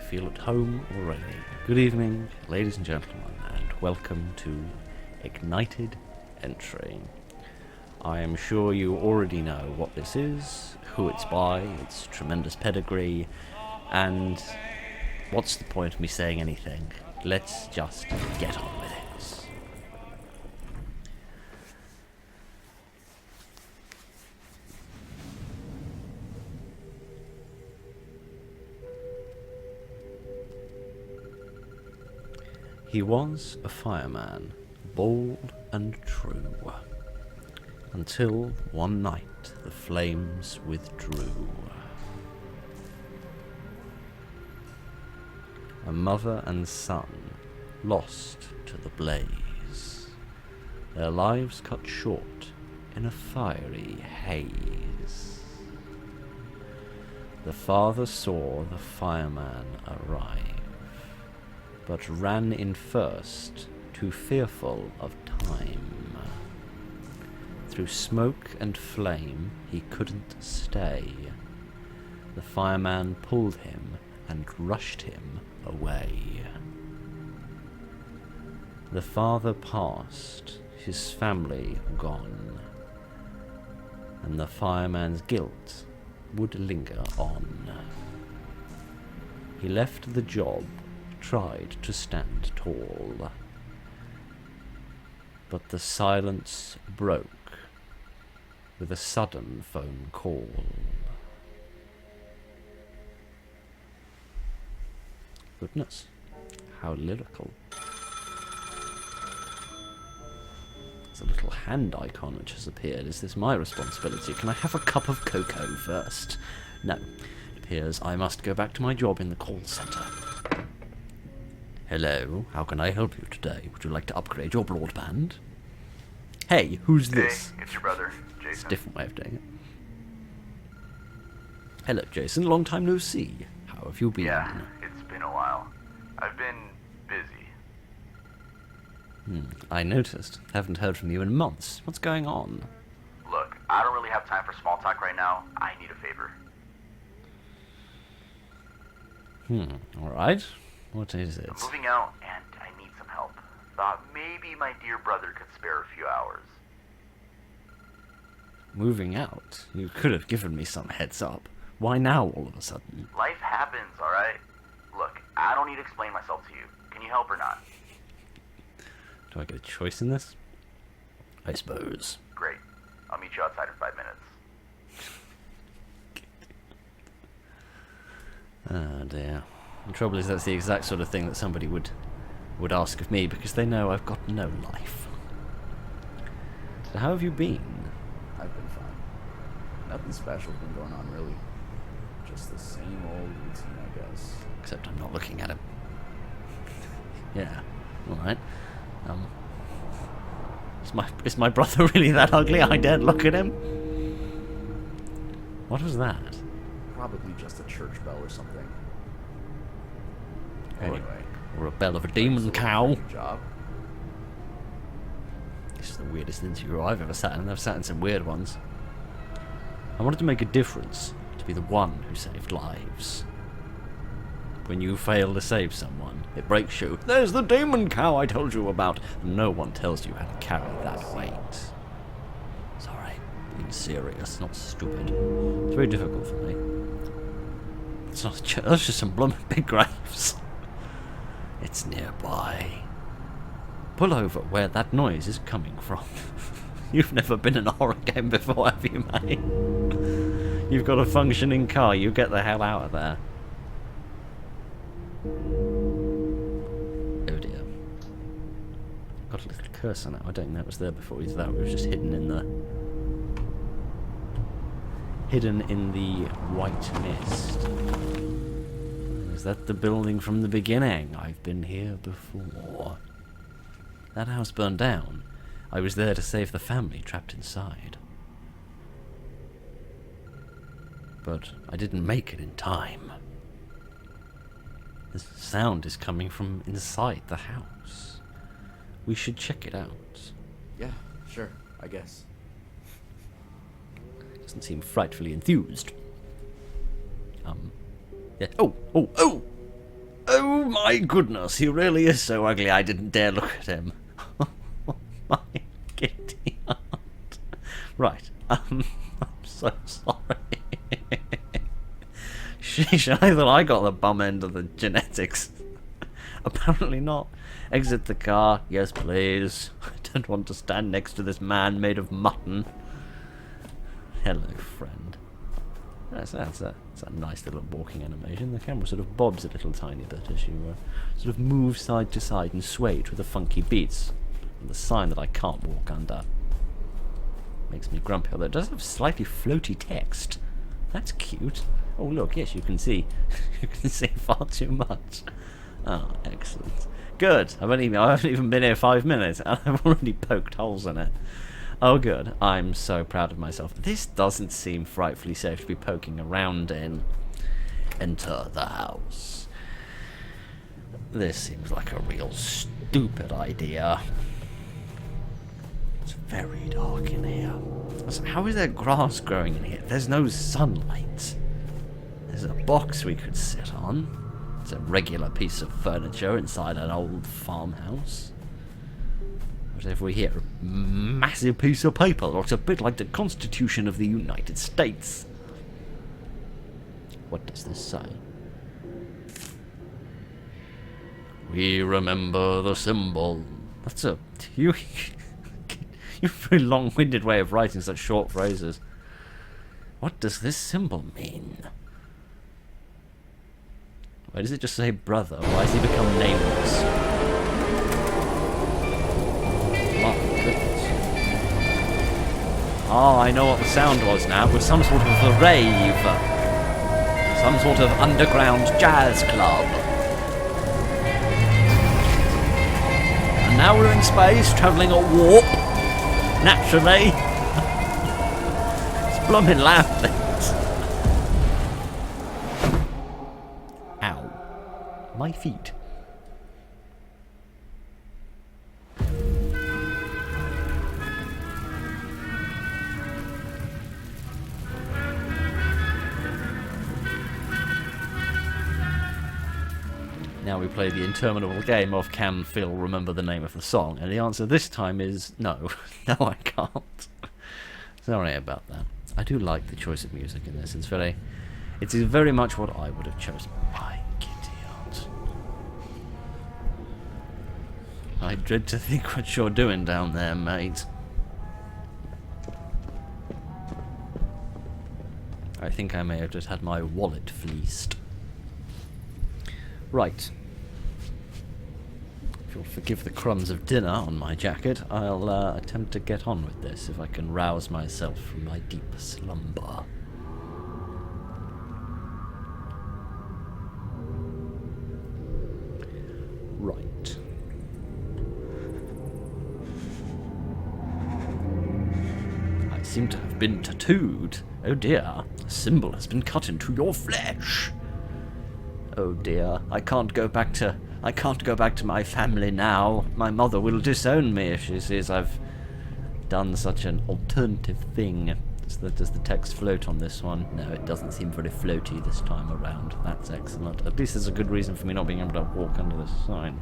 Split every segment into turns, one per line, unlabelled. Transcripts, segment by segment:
feel at home already. Good evening, ladies and gentlemen, and welcome to Ignited Entry. I am sure you already know what this is, who it's by, its tremendous pedigree, and what's the point of me saying anything? Let's just get on with it. He was a fireman, bold and true, until one night the flames withdrew. A mother and son lost to the blaze, their lives cut short in a fiery haze. The father saw the fireman arrive, but ran in first, too fearful of time. Through smoke and flame he couldn't stay. The fireman pulled him and rushed him away. The father passed, his family gone, and the fireman's guilt would linger on. He left the job, tried to stand tall, but the silence broke with a sudden phone call. Goodness, how lyrical. There's a little hand icon which has appeared. Is this my responsibility? Can I have a cup of cocoa first? No. It appears I must go back to my job in the call centre. Hello, how can I help you today? Would you like to upgrade your broadband? Hey, who's this?
Hey, it's your brother, Jason.
It's a different way of doing it. Hello, Jason. Long time no see. How have you been?
Yeah, it's been a while. I've been busy.
I noticed. Haven't heard from you in months. What's going on?
Look, I don't really have time for small talk right now. I need a favor.
Alright. What is it?
I'm moving out, and I need some help. Thought maybe my dear brother could spare a few hours.
Moving out? You could have given me some heads up. Why now, all of a sudden?
Life happens, alright? Look, I don't need to explain myself to you. Can you help or not?
Do I get a choice in this? I suppose.
Great. I'll meet you outside in 5 minutes.
Oh dear. The trouble is that's the exact sort of thing that somebody would ask of me, because they know I've got no life. So how have you been?
I've been fine. Nothing special's been going on, really. Just the same old routine, I guess.
Except I'm not looking at him. Yeah, alright. Is my brother really that ugly I daren't look at him? What was that?
Probably just a church bell or something. Anyway.
Or a bell of a demon cow.
Job.
This is the weirdest interview I've ever sat in. I've sat in some weird ones. I wanted to make a difference, to be the one who saved lives. When you fail to save someone, it breaks you. There's the demon cow I told you about. No one tells you how to carry that weight. Sorry, being serious, not stupid. It's very difficult for me. It's not a church, it's just some blooming big graves. It's nearby. Pull over where that noise is coming from. You've never been in a horror game before, have you, mate? You've got a functioning car, you get the hell out of there. Oh dear. Got a little cursor now. I don't think that was there before either. That was just hidden in the white mist. Is that the building from the beginning? I've been here before. That house burned down. I was there to save the family trapped inside. But I didn't make it in time. The sound is coming from inside the house. We should check it out.
Yeah, sure, I guess.
Doesn't seem frightfully enthused. Yeah. Oh! my goodness, he really is so ugly I didn't dare look at him. Oh my giddy aunt. Right, I'm so sorry. Sheesh, I thought I got the bum end of the genetics. Apparently not. Exit the car. Yes, please. I don't want to stand next to this man made of mutton. Hello, friend. That's a nice little walking animation. The camera sort of bobs a little tiny bit as you sort of move side to side and sway to the funky beats. And the sign that I can't walk under. Makes me grumpy, although it does have slightly floaty text. That's cute. Oh look, yes, you can see. You can see far too much. Oh, excellent. Good. I haven't even been here 5 minutes, and I've already poked holes in it. Oh, good. I'm so proud of myself. This doesn't seem frightfully safe to be poking around in. Enter the house. This seems like a real stupid idea. It's very dark in here. So how is there grass growing in here? There's no sunlight. There's a box we could sit on. It's a regular piece of furniture inside an old farmhouse. But if we hear a massive piece of paper, looks a bit like the Constitution of the United States. What does this say? We remember the symbol. That's a you a very long-winded way of writing such short phrases. What does this symbol mean? Why does it just say brother? Why has he become nameless? My goodness. Oh, I know what the sound was now. It was some sort of a rave. Some sort of underground jazz club. And now we're in space, travelling at warp. Naturally. It's blooming loud, things. Ow. My feet. Now we play the interminable game of can Phil remember the name of the song, and the answer this time is no. No, I can't. Sorry about that. I do like the choice of music in this. It's very much what I would have chosen. My kitty aunt. I dread to think what you're doing down there, mate. I think I may have just had my wallet fleeced. Right. If you'll forgive the crumbs of dinner on my jacket, I'll attempt to get on with this if I can rouse myself from my deep slumber. Right. I seem to have been tattooed. Oh dear, a symbol has been cut into your flesh. Oh dear, I can't go back to my family now. My mother will disown me if she sees I've done such an alternative thing. Does the text float on this one? No, it doesn't seem very floaty this time around. That's excellent. At least there's a good reason for me not being able to walk under this sign.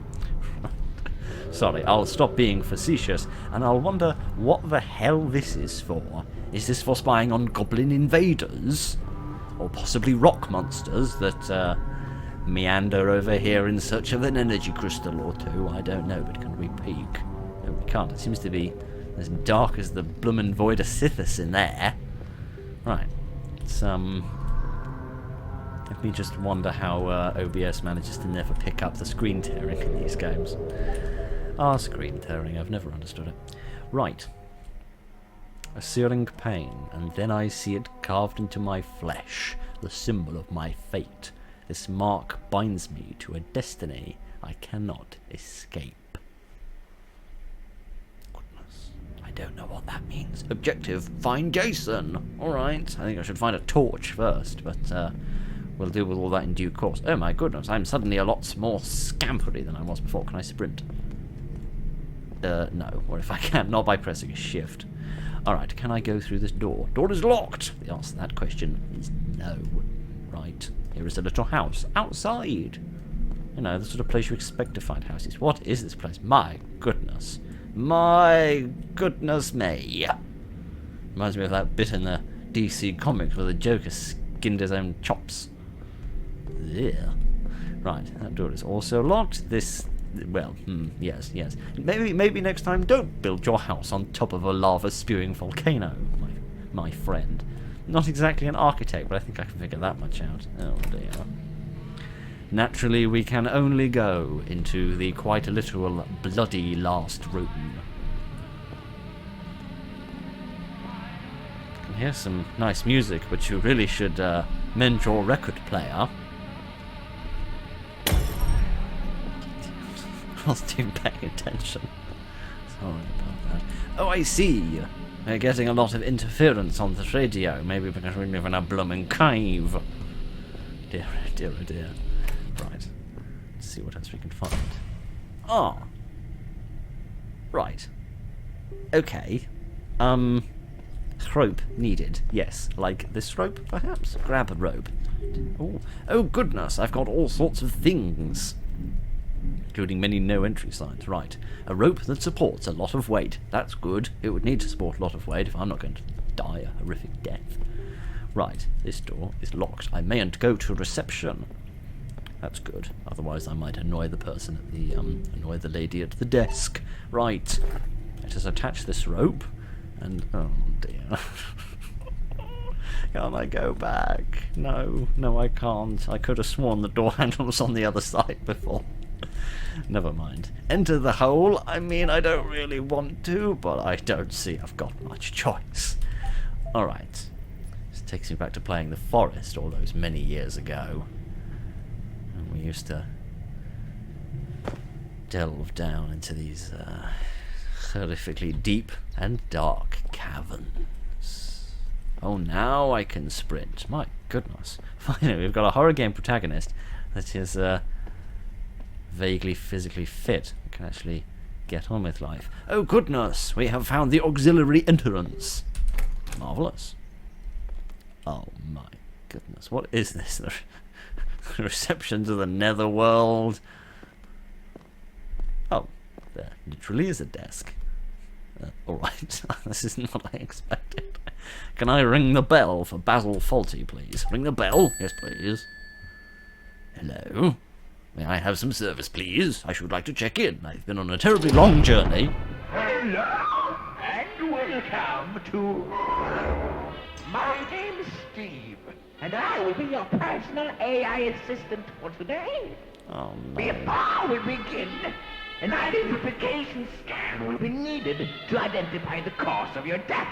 Sorry, I'll stop being facetious, and I'll wonder what the hell this is for. Is this for spying on goblin invaders? Or possibly rock monsters that, meander over here in search of an energy crystal or two? I don't know, but can we peek? No, we can't. It seems to be as dark as the bloomin' void of Sithis in there. Right. It's, let me just wonder how OBS manages to never pick up the screen tearing in these games. Ah, screen tearing. I've never understood it. Right. A searing pain, and then I see it carved into my flesh, the symbol of my fate. This mark binds me to a destiny I cannot escape. Goodness, I don't know what that means. Objective, find Jason. Alright, I think I should find a torch first, but we'll deal with all that in due course. Oh my goodness, I'm suddenly a lot more scampery than I was before. Can I sprint? No, or if I can, not by pressing a shift. Alright, can I go through this door? Door is locked! The answer to that question is no. Right. Here is a little house outside. You know, the sort of place you expect to find houses. What is this place? My goodness. My goodness me. Reminds me of that bit in the DC comics where the Joker skinned his own chops. Yeah. Right, that door is also locked. This, well, yes. Maybe next time don't build your house on top of a lava-spewing volcano, my friend. Not exactly an architect, but I think I can figure that much out. Oh dear. Naturally, we can only go into the quite literal bloody last room. I can hear some nice music, but you really should mend your record player. I wasn't even paying attention. Sorry about that. Oh, I see. We're getting a lot of interference on the radio. Maybe because we live in a blooming cave. Dear, dear, oh dear. Right. Let's see what else we can find. Ah. Right. Okay. Rope needed. Yes. Like this rope, perhaps? Grab a rope. Oh, goodness. I've got all sorts of things. Including many no-entry signs. Right. A rope that supports a lot of weight. That's good. It would need to support a lot of weight if I'm not going to die a horrific death. Right. This door is locked. I mayn't go to reception. That's good. Otherwise I might annoy the person at the, annoy the lady at the desk. Right. Let us attach this rope. And, oh dear. Can't I go back? No, I can't. I could have sworn the door handle was on the other side before. Never mind. Enter the hole. I mean, I don't really want to, but I don't see I've got much choice. Alright. This takes me back to playing the forest all those many years ago. And we used to delve down into these horrifically deep and dark caverns. Oh, now I can sprint. My goodness. Finally, we've got a horror game protagonist that is vaguely physically fit and can actually get on with life. Oh goodness, we have found the auxiliary entrance. Marvellous. Oh my goodness, what is this? The reception to the netherworld. Oh, there literally is a desk. Alright, this is not what I expected. Can I ring the bell for Basil Fawlty, please? Ring the bell? Yes, please. Hello? May I have some service, please? I should like to check in. I've been on a terribly long journey.
Hello, and welcome to... My name's Steve, and I will be your personal AI assistant for today.
Oh, no.
Before we begin, an identification scan will be needed to identify the cause of your death.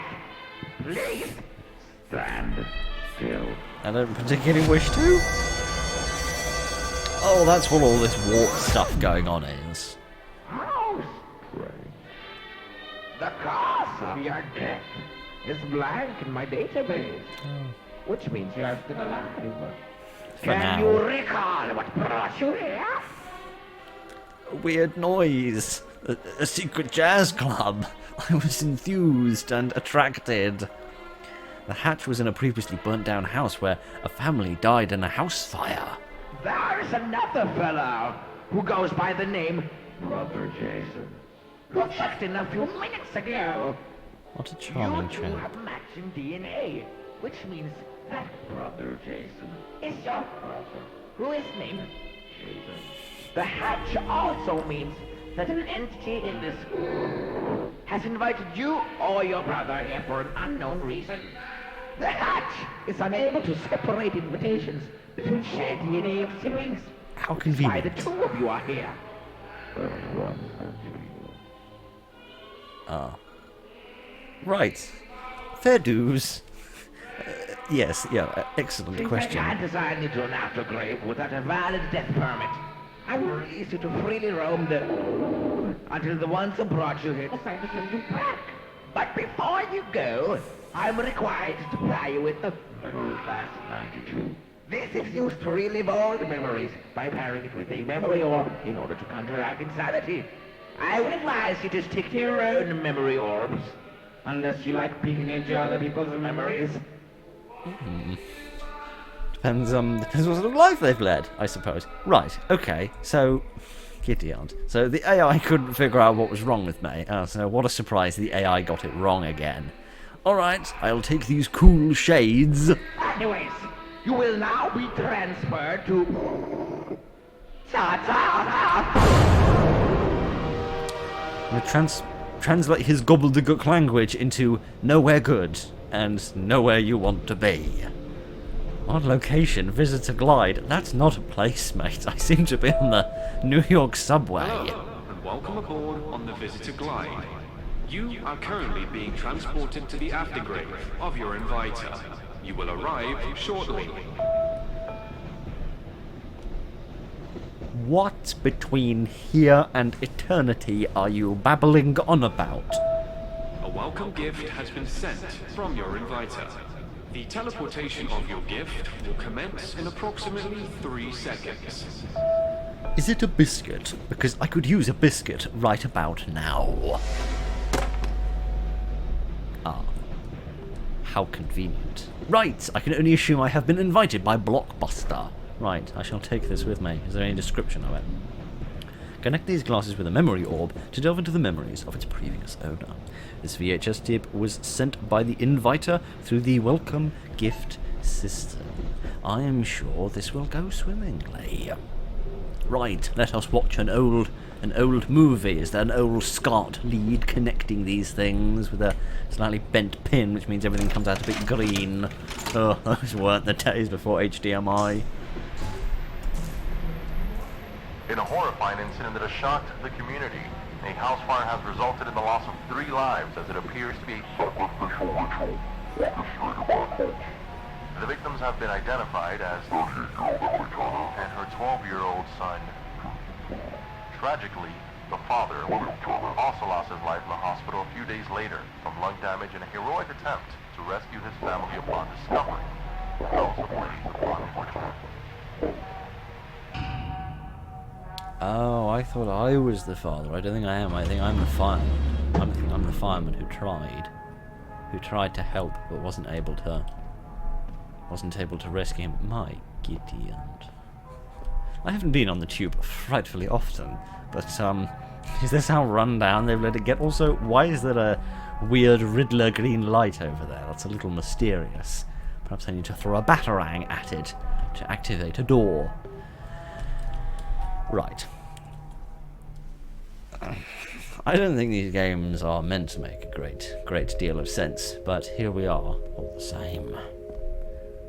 Please, stand still.
I don't particularly wish to. Oh, that's what all this warp stuff going on is.
How strange. The cause of your death is blank in my database, which means you are still alive. Can you recall what brought you here?
A weird noise. A secret jazz club. I was enthused and attracted. The hatch was in a previously burnt down house where a family died in a house fire.
There's another fellow who goes by the name Brother Jason, who checked in a few minutes ago.
What a charming
You two
chap.
have matching DNA, which means that Brother Jason is your brother, who is named Jason. The hatch also means that an entity in this has invited you or your brother here for an unknown reason. The hatch is unable to separate invitations between shared DNA of siblings.
How
Why
convenient.
the two of you are here.
Right. Fair dues. Yes, excellent
Since I
question.
can't assign you to an aftergrave without a valid death permit, I will release you to freely roam the... until the ones who brought you here decide to send you back. But before you go, I'm required to supply you with the Class 92. This is used to relive old memories by pairing it with a memory orb in order to counteract insanity. I would advise you to stick to your own memory orbs, unless you like peeking into other people's memories.
Depends what sort of life they've led, I suppose. Right, okay, so... Giddy aunt. So the AI couldn't figure out what was wrong with me. So what a surprise, the AI got it wrong again. Alright, I'll take these cool shades.
Anyways, you will now be transferred to...
I'm going to translate his gobbledygook language into nowhere good and nowhere you want to be. On location, visitor glide. That's not a place, mate. I seem to be on the New York subway.
Hello, and welcome aboard on the Visitor Glide. You are currently being transported to the aftergrave of your inviter. You will arrive shortly.
What between here and eternity are you babbling on about?
A welcome gift has been sent from your inviter. The teleportation of your gift will commence in approximately 3 seconds.
Is it a biscuit? Because I could use a biscuit right about now. Ah. How convenient. Right, I can only assume I have been invited by Blockbuster. Right, I shall take this with me. Is there any description of it? Connect these glasses with a memory orb to delve into the memories of its previous owner. This VHS tape was sent by the inviter through the welcome gift system. I am sure this will go swimmingly. Right, let us watch an old movie. Is there an old SCART lead connecting these things with a slightly bent pin, which means everything comes out a bit green? Oh, those weren't the days before HDMI.
In a horrifying incident that has shocked the community, a house fire has resulted in the loss of 3 lives as it appears to be a sacrificial ritual. The victims have been identified as 30-year-old and her 12-year-old son. Tragically, the father also lost his life in the hospital a few days later from lung damage in a heroic attempt to rescue his family upon discovering the house ablaze upon him.
Oh, I thought I was the father. I don't think I am. I think I'm the fireman. I think I'm the fireman who tried to help but wasn't able to rescue him. My giddy aunt. I haven't been on the tube frightfully often, but is this how run down they've let it get? Also, why is there a weird Riddler green light over there? That's a little mysterious. Perhaps I need to throw a batarang at it to activate a door. Right. I don't think these games are meant to make a great deal of sense, but here we are, all the same.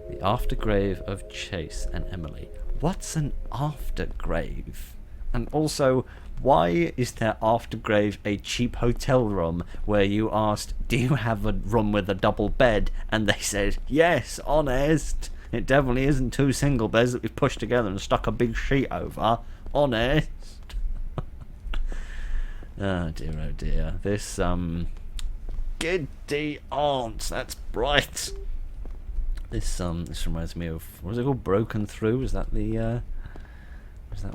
The aftergrave of Chase and Emily. What's an aftergrave? And also, why is their aftergrave a cheap hotel room where you asked, do you have a room with a double bed? And they said, yes, honest. It definitely isn't 2 single beds that we've pushed together and stuck a big sheet over. Honest. Oh dear. This, giddy aunt, that's bright. This reminds me of, what was it called? Broken Through? Is that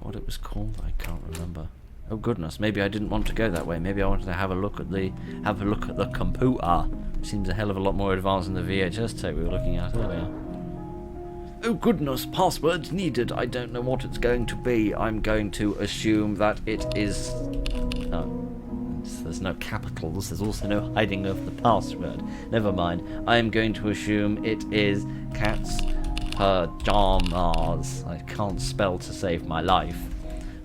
what it was called? I can't remember. Oh goodness, maybe I didn't want to go that way. Maybe I wanted to have a look at the computer. It seems a hell of a lot more advanced than the VHS tape we were looking at earlier. Oh goodness, password needed. I don't know what it's going to be. I'm going to assume that it is... Oh, there's no capitals. There's also no hiding of the password. Never mind. I'm going to assume it is cat's pajamas. I can't spell to save my life.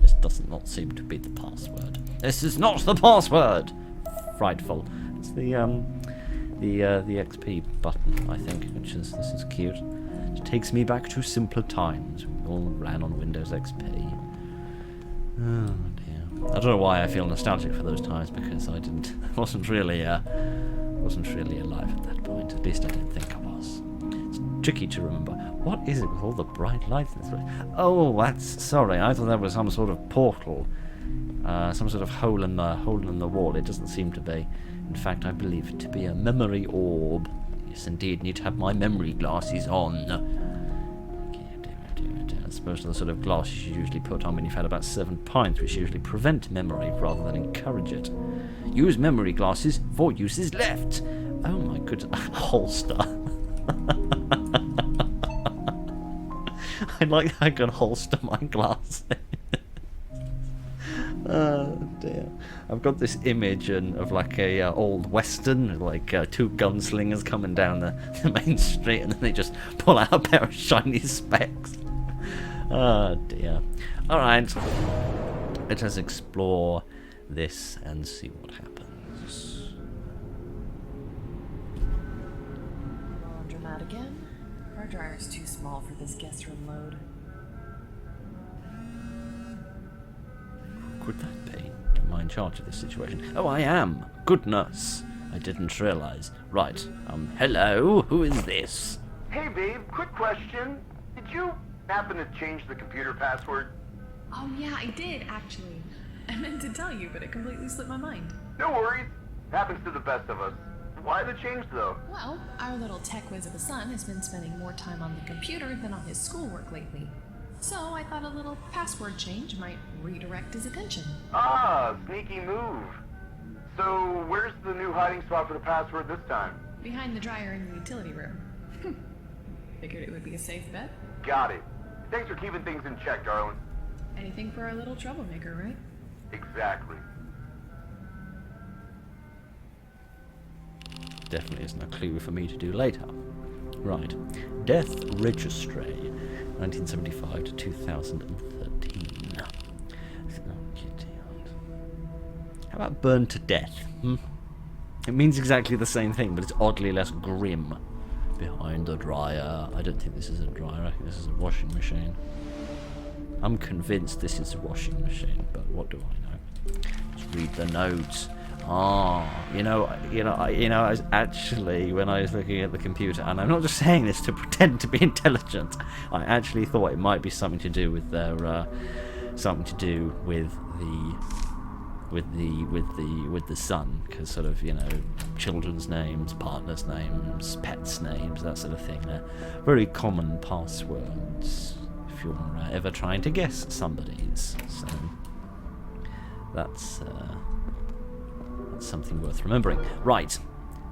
This does not seem to be the password. This is not the password! Frightful. It's the XP button, I think, this is cute. It takes me back to simpler times. We all ran on Windows XP. Oh dear. I don't know why I feel nostalgic for those times, because I wasn't really alive at that point. At least I don't think I was. It's tricky to remember. What is it with all the bright lights in this place? Oh, sorry. I thought that was some sort of portal, some sort of hole in the wall. It doesn't seem to be. In fact, I believe it to be a memory orb. Yes, indeed. Need to have my memory glasses on. I suppose the sort of glasses you usually put on when you've had about 7 pints, which usually prevent memory rather than encourage it. Use memory glasses for uses left. Oh my goodness. Holster. like how I can holster my glasses. Oh dear. I've got this image of like a old western, like two gunslingers coming down the main street, and then they just pull out a pair of shiny specs. Oh dear. Alright. Let us explore this and see what happens.
Laundromat again? Our dryer's too small for this guest room load.
Could that be? Am I in charge of this situation? Oh, I am! Goodness! I didn't realise. Right, hello? Who is this?
Hey, babe, quick question. Did you happen to change the computer password?
Oh yeah, I did, actually. I meant to tell you, but it completely slipped my mind.
No worries. Happens to the best of us. Why the change, though?
Well, our little tech whiz of a son has been spending more time on the computer than on his schoolwork lately. So I thought a little password change might redirect his attention.
Ah, sneaky move. So, where's the new hiding spot for the password this time?
Behind the dryer in the utility room. Figured it would be a safe bet.
Got it. Thanks for keeping things in check, darling.
Anything for our little troublemaker, right?
Exactly.
Definitely isn't a clue for me to do later. Right. Death Registry, 1975 to 2013. How about Burned to Death? It means exactly the same thing, but it's oddly less grim. Behind the dryer. I don't think this is a dryer, I think this is a washing machine. I'm convinced this is a washing machine, but what do I know? Let's read the notes. You know, I was actually, when I was looking at the computer, and I'm not just saying this to pretend to be intelligent, I actually thought it might be something to do with their, with the son, because sort of, you know, children's names, partners' names, pets' names, that sort of thing. They're very common passwords if you're ever trying to guess somebody's. So that's something worth remembering. Right,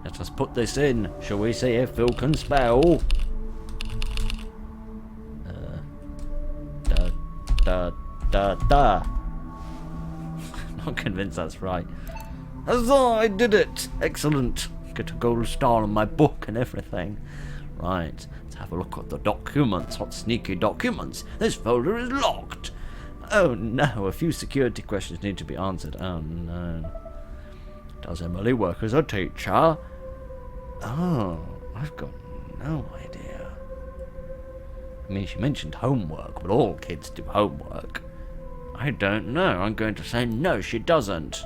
let us put this in. Shall we see if Phil can spell? Not convinced that's right. Huzzah, I did it! Excellent. Get a gold star on my book and everything. Right, let's have a look at the documents. What sneaky documents? This folder is locked. Oh no, a few security questions need to be answered. Oh no. Does Emily work as a teacher? Oh, I've got no idea. I mean, she mentioned homework, but all kids do homework. I don't know. I'm going to say no, she doesn't.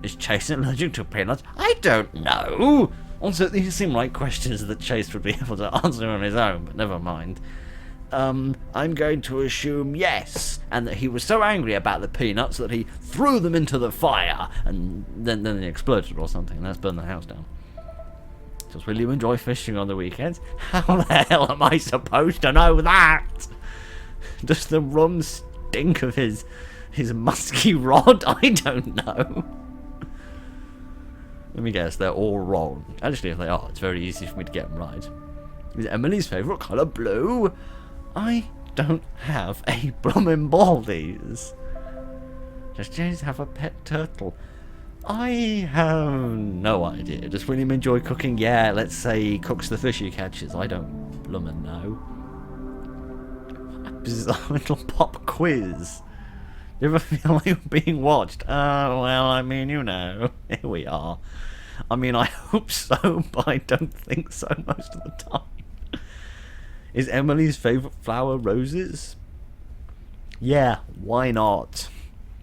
Is Chase allergic to peanuts? I don't know. Also, these seem like questions that Chase would be able to answer on his own, but never mind. I'm going to assume yes, and that he was so angry about the peanuts that he threw them into the fire, and then they exploded or something, and that's burned the house down. Does William enjoy fishing on the weekends? How the hell am I supposed to know that? Does the rum stink of his musky rod? I don't know. Let me guess, they're all wrong. Actually, if they are, it's very easy for me to get them right. Is Emily's favourite colour blue? I don't have a bloomin' baldies. Does James have a pet turtle? I have no idea. Does William enjoy cooking? Yeah, let's say he cooks the fish he catches. I don't bloomin' know. A bizarre little pop quiz. Do you ever feel like you're being watched? Well, I mean, you know. Here we are. I mean, I hope so, but I don't think so most of the time. Is Emily's favourite flower roses? Yeah, why not?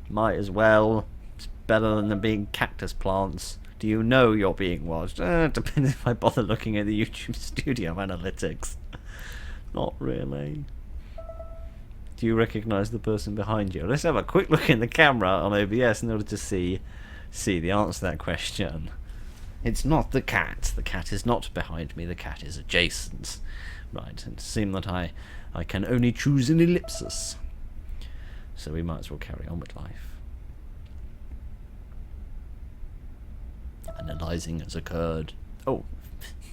Might as well. It's better than them being cactus plants. Do you know you're being watched? Depends if I bother looking at the YouTube studio analytics. Not really. Do you recognise the person behind you? Let's have a quick look in the camera on OBS in order to see the answer to that question. It's not the cat. The cat is not behind me. The cat is adjacent. Right, it seems that I can only choose an ellipsis. So we might as well carry on with life. Analysing has occurred. Oh,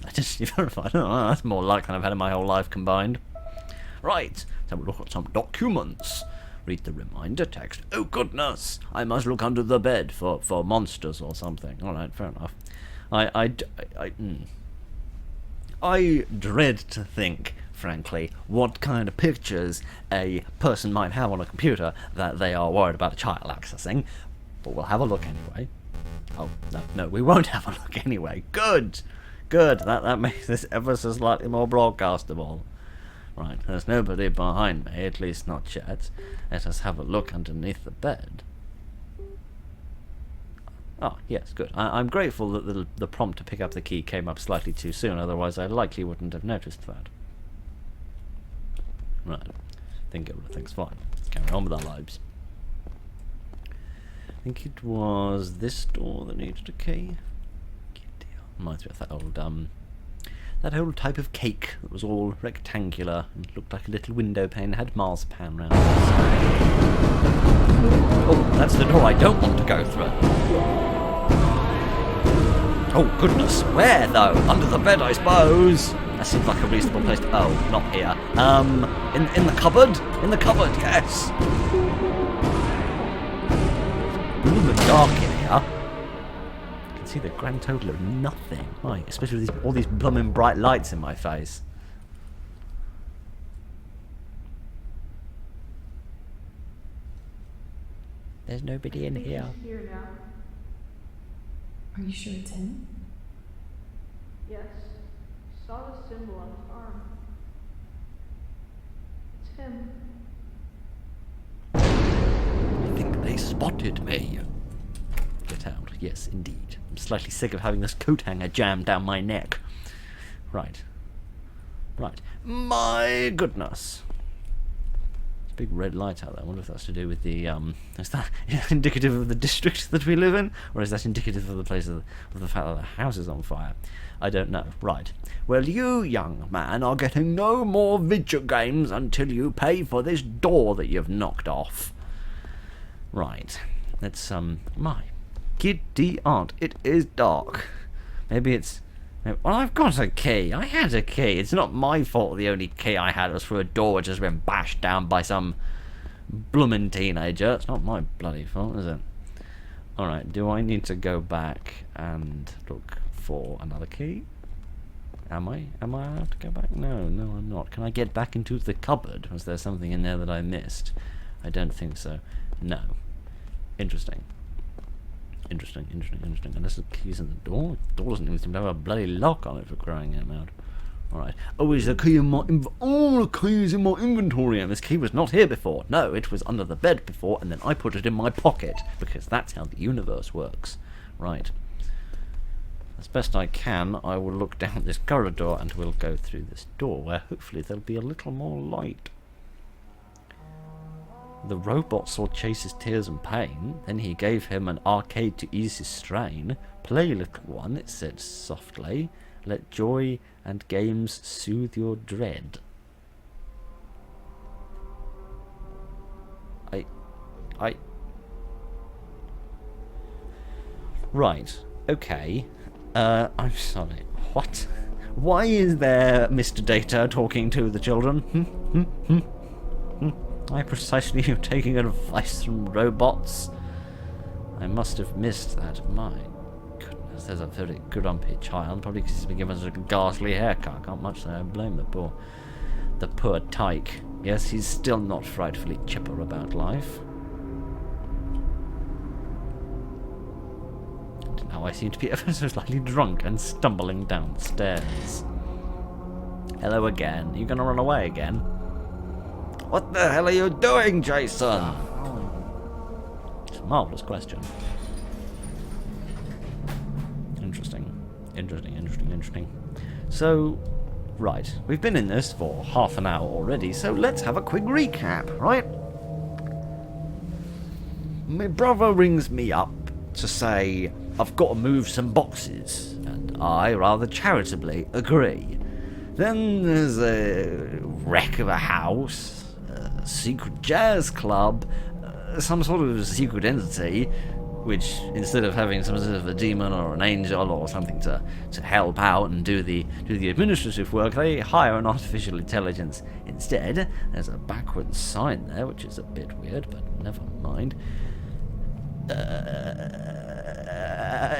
I just verified. Oh, that's more luck than I've had in my whole life combined. Right, let's have a look at some documents. Read the reminder text. Oh goodness, I must look under the bed for monsters or something. Alright, fair enough. I dread to think, frankly, what kind of pictures a person might have on a computer that they are worried about a child accessing. But we'll have a look anyway. Oh, no, we won't have a look anyway. Good! That makes this ever so slightly more broadcastable. Right, there's nobody behind me, at least not yet. Let us have a look underneath the bed. Oh, yes, good. I'm grateful that the prompt to pick up the key came up slightly too soon, otherwise I likely wouldn't have noticed that. Right, I think everything's fine. Carry on with our lives. I think it was this door that needed a key. Reminds me of that old type of cake that was all rectangular and looked like a little window pane and had marzipan round it. Oh, that's the door I don't want to go through. Oh goodness, where though? Under the bed, I suppose. That seems like a reasonable place to... Oh, not here. In the cupboard? In the cupboard, yes. Blooming dark in here. See the grand total of nothing. Right, especially with all these blooming bright lights in my face. There's nobody in here.
Are you sure it's him?
Yes. Saw the symbol on his arm. It's him.
I think they spotted me. Get out. Yes, indeed. I'm slightly sick of having this coat hanger jammed down my neck. Right. My goodness. There's a big red light out there. I wonder if that's to do with the, is that indicative of the district that we live in? Or is that indicative of the place of the fact that the house is on fire? I don't know. Right. Well, you, young man, are getting no more video games until you pay for this door that you've knocked off. Right. Let's, my giddy aunt, it is dark. Maybe it's... Well, I've got a key. I had a key. It's not my fault the only key I had was for a door which has been bashed down by some bloomin' teenager. It's not my bloody fault, is it? Alright, do I need to go back and look for another key? Am I allowed to go back? No, I'm not. Can I get back into the cupboard? Was there something in there that I missed? I don't think so. No. Interesting. Unless the key's in the door. The door doesn't even seem to have a bloody lock on it, for crying out loud. Alright. Oh, is the key in my the key is in my inventory, and this key was not here before. No, it was under the bed before, and then I put it in my pocket, because that's how the universe works. Right. As best I can, I will look down this corridor, and we'll go through this door, where hopefully there'll be a little more light. The robot saw Chase's tears and pain, then he gave him an arcade to ease his strain. Play, little one, it said softly. Let joy and games soothe your dread. Right, okay. I'm sorry, what? Why is there Mr. Data talking to the children? I precisely am taking advice from robots. I must have missed that. My goodness, there's a very grumpy child, probably because he's been given such a ghastly haircut. Can't much say I blame the poor tyke. Yes, he's still not frightfully chipper about life. And now I seem to be ever so slightly drunk and stumbling downstairs. Hello again. You gonna run away again? What the hell are you doing, Jason? It's a marvellous question. Interesting. So, right, we've been in this for half an hour already, so let's have a quick recap, right? My brother rings me up to say I've got to move some boxes, and I rather charitably agree. Then there's a wreck of a house, a secret jazz club, some sort of secret entity, which instead of having some sort of a demon or an angel or something to help out and do the administrative work, they hire an artificial intelligence instead. There's a backwards sign there, which is a bit weird, but never mind.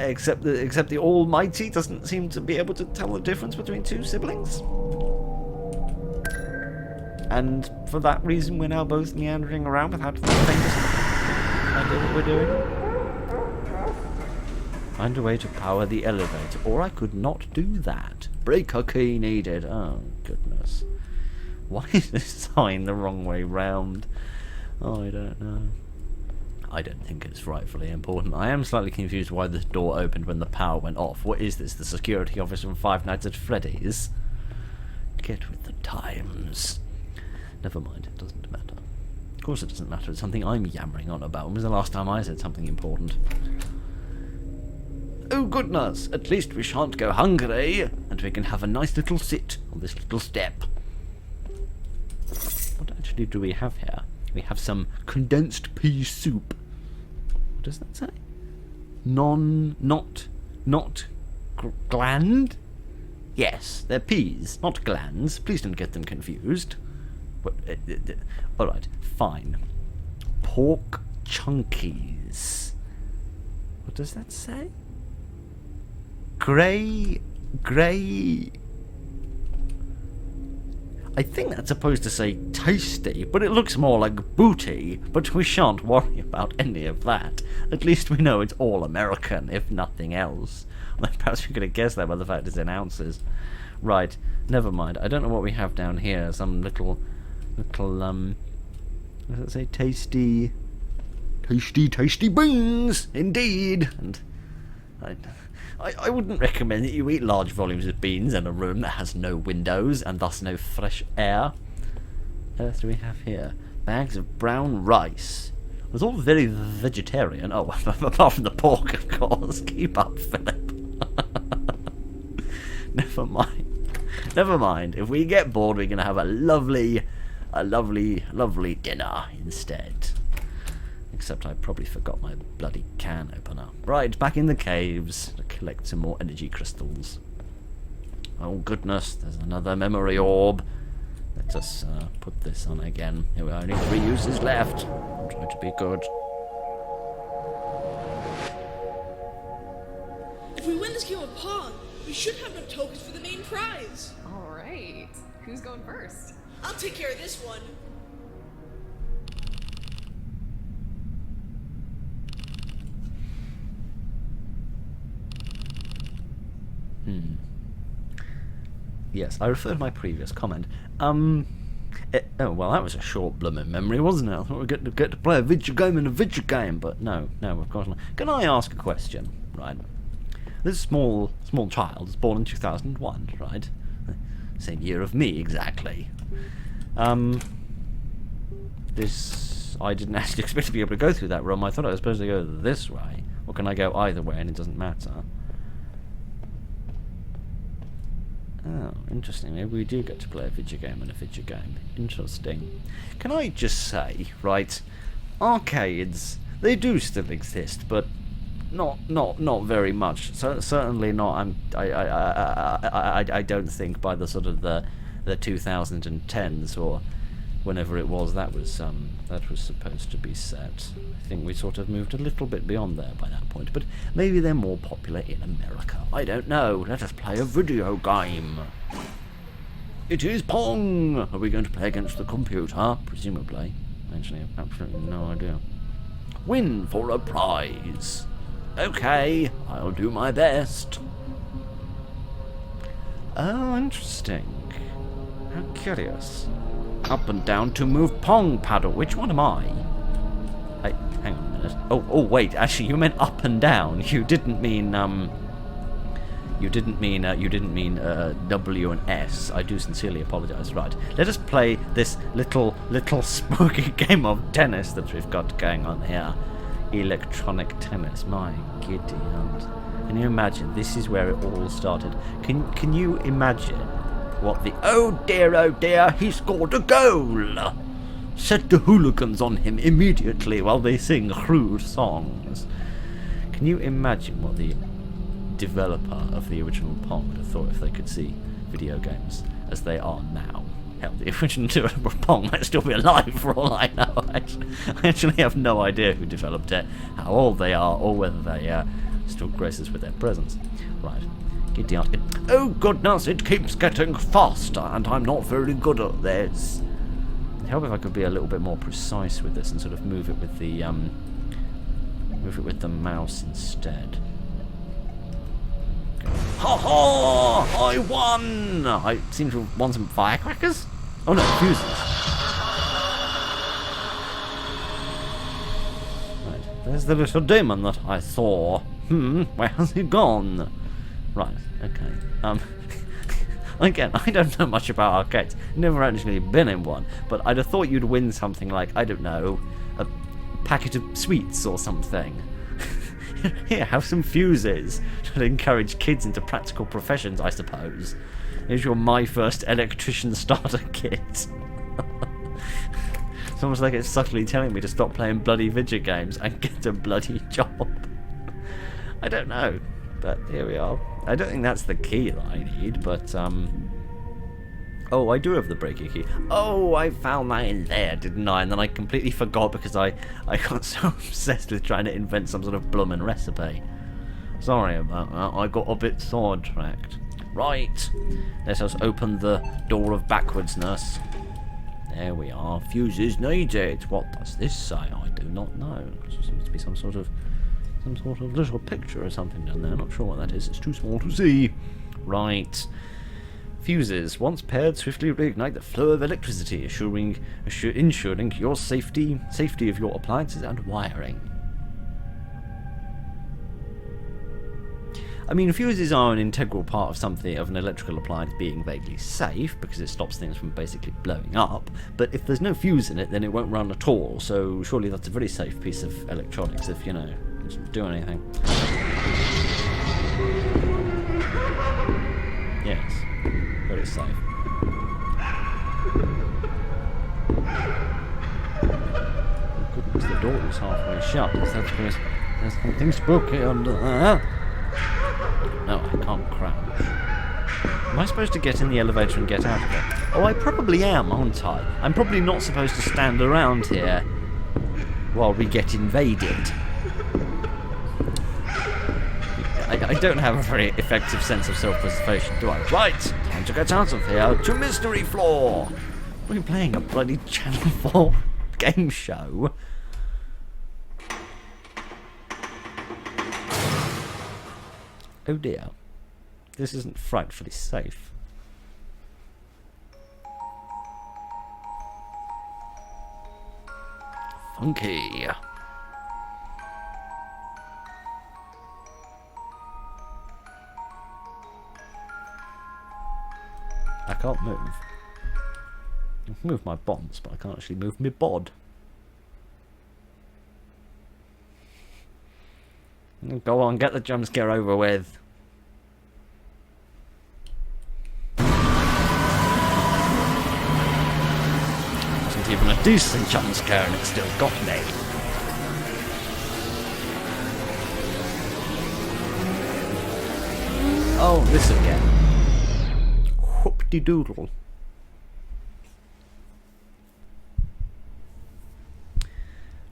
Except the Almighty doesn't seem to be able to tell the difference between two siblings. And for that reason, we're now both meandering around without the faintest idea what we're doing. Find a way to power the elevator, or I could not do that. Breaker key needed. Oh, goodness. Why is this sign the wrong way round? Oh, I don't know. I don't think it's rightfully important. I am slightly confused why this door opened when the power went off. What is this, the security office from Five Nights at Freddy's? Get with the times. Never mind, it doesn't matter. Of course it doesn't matter, it's something I'm yammering on about. When was the last time I said something important? Oh goodness, at least we shan't go hungry, and we can have a nice little sit on this little step. What actually do we have here? We have some condensed pea soup. What does that say? Not gland? Yes, they're peas, not glands. Please don't get them confused. Alright, fine. Pork chunkies. What does that say? Grey. I think that's supposed to say tasty, but it looks more like booty. But we shan't worry about any of that. At least we know it's all American, if nothing else. Well, perhaps you could have guessed that by the fact it's in ounces. Right, never mind. I don't know what we have down here. Some little, what does it say? Tasty beans, indeed. And I wouldn't recommend that you eat large volumes of beans in a room that has no windows and thus no fresh air. What else do we have here? Bags of brown rice. It's all very vegetarian. Oh, apart from the pork, of course. Keep up, Philip. Never mind. Never mind. If we get bored, we're going to have a lovely dinner instead. Except I probably forgot my bloody can opener. Right, back in the caves to collect some more energy crystals. Oh goodness, there's another memory orb. Let us put this on again. Here we are, only 3 uses left. I'll try to be good.
If we win this game of Pong, we should have enough tokens for the main prize.
Alright. Who's going first?
I'll take care of this one.
Yes, I refer to my previous comment. Oh, well, that was a short blooming memory, wasn't it? I thought we'd get to play a video game in a video game, but no, of course not. Can I ask a question, right? This small child was born in 2001, right? Same year of me, exactly. I didn't actually expect to be able to go through that room. I thought I was supposed to go this way. Or can I go either way and it doesn't matter? Oh, interesting. Maybe we do get to play a video game in a video game. Interesting. Can I just say, right, arcades, they do still exist, but not very much. So certainly not. I don't think by the sort of the 2010s or whenever it was that was supposed to be set. I think we sort of moved a little bit beyond there by that point, but maybe they're more popular in America. I don't know. Let us play a video game. It is Pong! Are we going to play against the computer? Presumably. Actually, I have absolutely no idea. Win for a prize. Okay, I'll do my best. Oh, interesting. How curious. Up and down to move Pong paddle. Which one am I? Hang on a minute. Oh, wait. Actually, you meant up and down. You didn't mean W and S. I do sincerely apologise. Right. Let us play this little spooky game of tennis that we've got going on here. Electronic tennis. My giddy aunt. Can you imagine? This is where it all started. Can you imagine what the oh dear, he scored a goal! Set the hooligans on him immediately while they sing crude songs. Can you imagine what the developer of the original Pong would have thought if they could see video games as they are now? Hell, the original developer of Pong might still be alive for all I know. I actually have no idea who developed it, how old they are, or whether they still grace us with their presence. Right, get the article. Oh goodness, it keeps getting faster, and I'm not very good at this. It'd help if I could be a little bit more precise with this and sort of move it with the mouse instead. Ha ha! I won! I seem to have won some firecrackers? Oh no, fuses. Right, there's the little demon that I saw. Where has he gone? Right, okay. Again, I don't know much about arcades. Never actually been in one, but I'd have thought you'd win something like, I don't know, a packet of sweets or something. Here, have some fuses to encourage kids into practical professions, I suppose. Here's your My First Electrician Starter Kit. It's almost like it's subtly telling me to stop playing bloody video games and get a bloody job. I don't know, but here we are. I don't think that's the key that I need, but, oh, I do have the breaker key. Oh, I found that in there, didn't I? And then I completely forgot because I got so obsessed with trying to invent some sort of bloomin' recipe. Sorry about that, I got a bit sidetracked. Right, let us open the door of backwardsness. There we are, fuses needed. What does this say? I do not know. There seems to be some sort of little picture or something down there. Not sure what that is, it's too small to see. Right. Fuses, once paired, swiftly reignite the flow of electricity, ensuring your safety of your appliances and wiring. I mean, fuses are an integral part of an electrical appliance being vaguely safe, because it stops things from basically blowing up, but if there's no fuse in it, then it won't run at all, so surely that's a very safe piece of electronics if, you know, it doesn't do anything. Yes. Very safe. Oh goodness, the door is halfway shut. That's because there's something spooky under there. No, I can't crouch. Am I supposed to get in the elevator and get out of it? Oh, I probably am, aren't I? I'm probably not supposed to stand around here while we get invaded. I don't have a very effective sense of self-preservation, do I? Right, time to get out of here to Mystery Floor. We're playing a bloody Channel 4 game show. Oh dear, this isn't frightfully safe. Funky. I can't move. I can move my bonds, but I can't actually move my bod. Go on, get the jump scare over with. Wasn't even a decent jump scare and it still got me. Oh, this again. Whoop-de-doodle.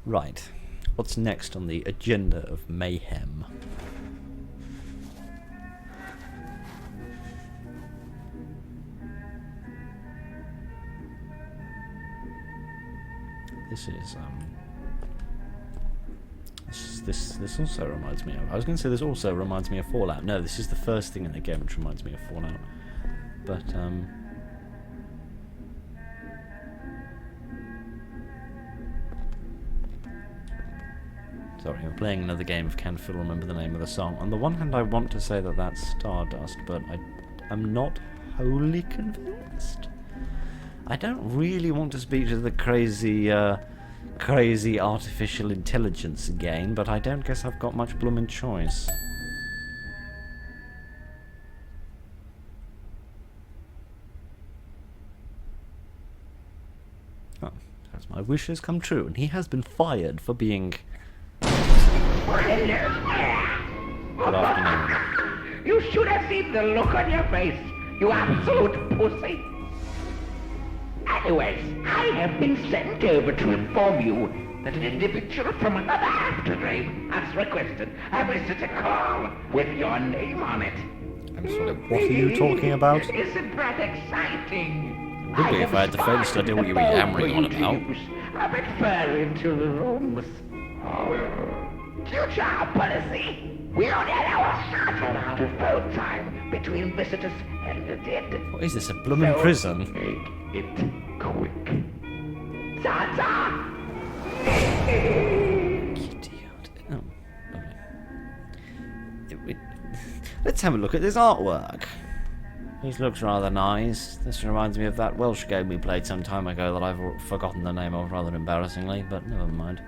Right. What's next on the agenda of mayhem? This also reminds me of... I was going to say this also reminds me of Fallout. No, this is the first thing in the game which reminds me of Fallout. But, sorry, I'm playing another game of Can Phil remember the name of the song. On the one hand, I want to say that that's Stardust, but I'm not wholly convinced. I don't really want to speak to the crazy artificial intelligence again, but I don't guess I've got much bloomin' choice. Oh, my wish has come true, and he has been fired for being... Good afternoon.
You should have seen the look on your face, you absolute pussy. Anyways, I have been sent over to inform you that an individual from another aftergrave has requested a visitor call with your name on it.
I'm sorry, what are you talking about?
Isn't that exciting?
It would be if I had the faintest idea what you were yammering on about.
A bit further into the rooms. Future policy. We only allow a certain amount of phone time between visitors and the dead.
What is this, a blooming prison?
Make it quick. Ta-ta!
Idiot. Oh, lovely. Let's have a look at this artwork. This looks rather nice. This reminds me of that Welsh game we played some time ago that I've forgotten the name of rather embarrassingly, but never mind.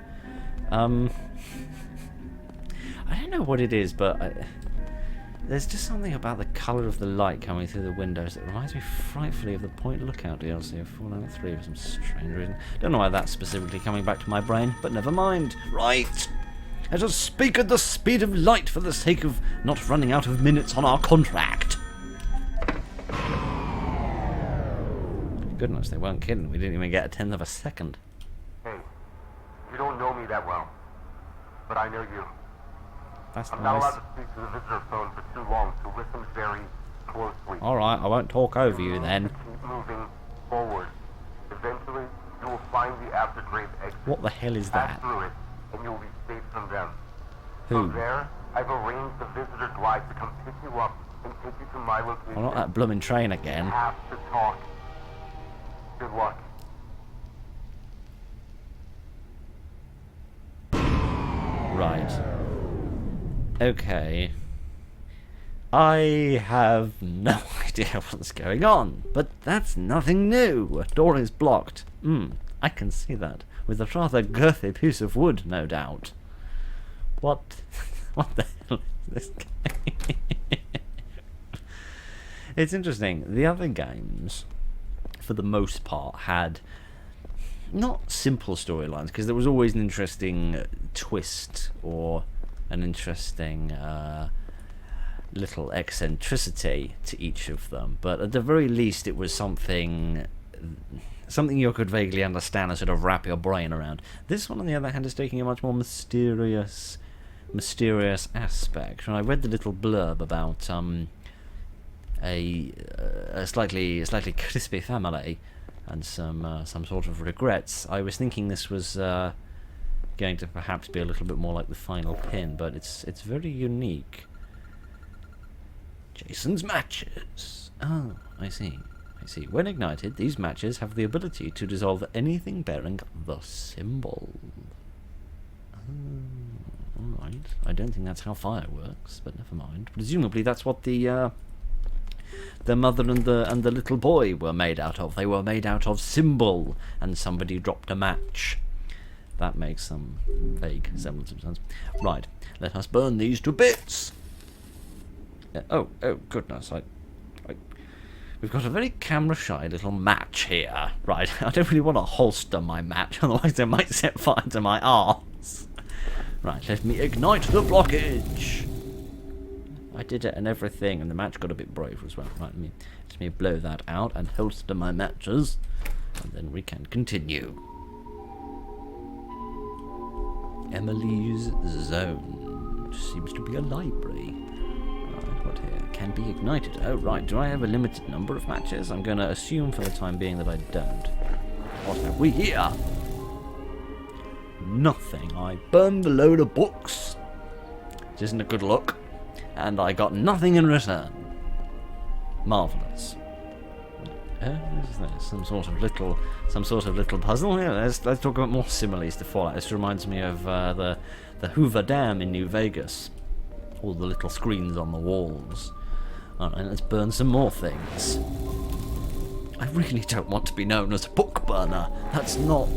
I don't know what it is, but there's just something about the colour of the light coming through the windows that reminds me frightfully of the Point Lookout DLC of Fallout 3 for some strange reason. Don't know why that's specifically coming back to my brain, but never mind. Right! Let us speak at the speed of light for the sake of not running out of minutes on our contract. Goodness, they weren't kidding. We didn't even get a tenth of a second.
Hey, you don't know me that well, but I know you.
That's
I'm not allowed
nice.
to speak to the visitor phone for too long, so listen very closely.
Alright, I won't talk over you then.
Keep moving forward. Eventually, you will find the aftergrave exit.
What the hell is
Pass
that?
through it, and you will be safe from them.
Who?
From there, I've arranged the visitor glide to come pick you up and take you to my location.
Well, not that blooming train
We
again.
have to talk. Good luck.
Right. Okay. I have no idea what's going on, but that's nothing new. A door is blocked. I can see that. With a rather girthy piece of wood, no doubt. What? What the hell is this game? It's interesting. The other games, for the most part, had not simple storylines, because there was always an interesting twist or an interesting little eccentricity to each of them, but at the very least it was something you could vaguely understand and sort of wrap your brain around. This one, on the other hand, is taking a much more mysterious aspect. When I read the little blurb about a slightly crispy family and some sort of regrets, I was thinking this was going to perhaps be a little bit more like the final pin, but it's very unique. Jason's matches. Oh, I see. When ignited, these matches have the ability to dissolve anything bearing the symbol. Oh, alright. I don't think that's how fire works, but never mind. Presumably that's what the mother and the little boy were made out of. They were made out of symbol, and somebody dropped a match. That makes some vague semblance of sense. Right, let us burn these to bits. Oh goodness! We've got a very camera-shy little match here. Right, I don't really want to holster my match, otherwise they might set fire to my arse. Right, let me ignite the blockage. I did it and everything, and the match got a bit brave as well. Right, let me blow that out and holster my matches, and then we can continue. Emily's Zone, which seems to be a library. Right, what here? Can be ignited. Oh, right. Do I have a limited number of matches? I'm going to assume for the time being that I don't. What have we here? Nothing. I burned a load of books. Which isn't a good look. And I got nothing in return. Marvellous. Is there some sort of little puzzle here? Let's talk about more similes to Fallout. This reminds me of the Hoover Dam in New Vegas. All the little screens on the walls. Alright, let's burn some more things. I really don't want to be known as a book burner. That's not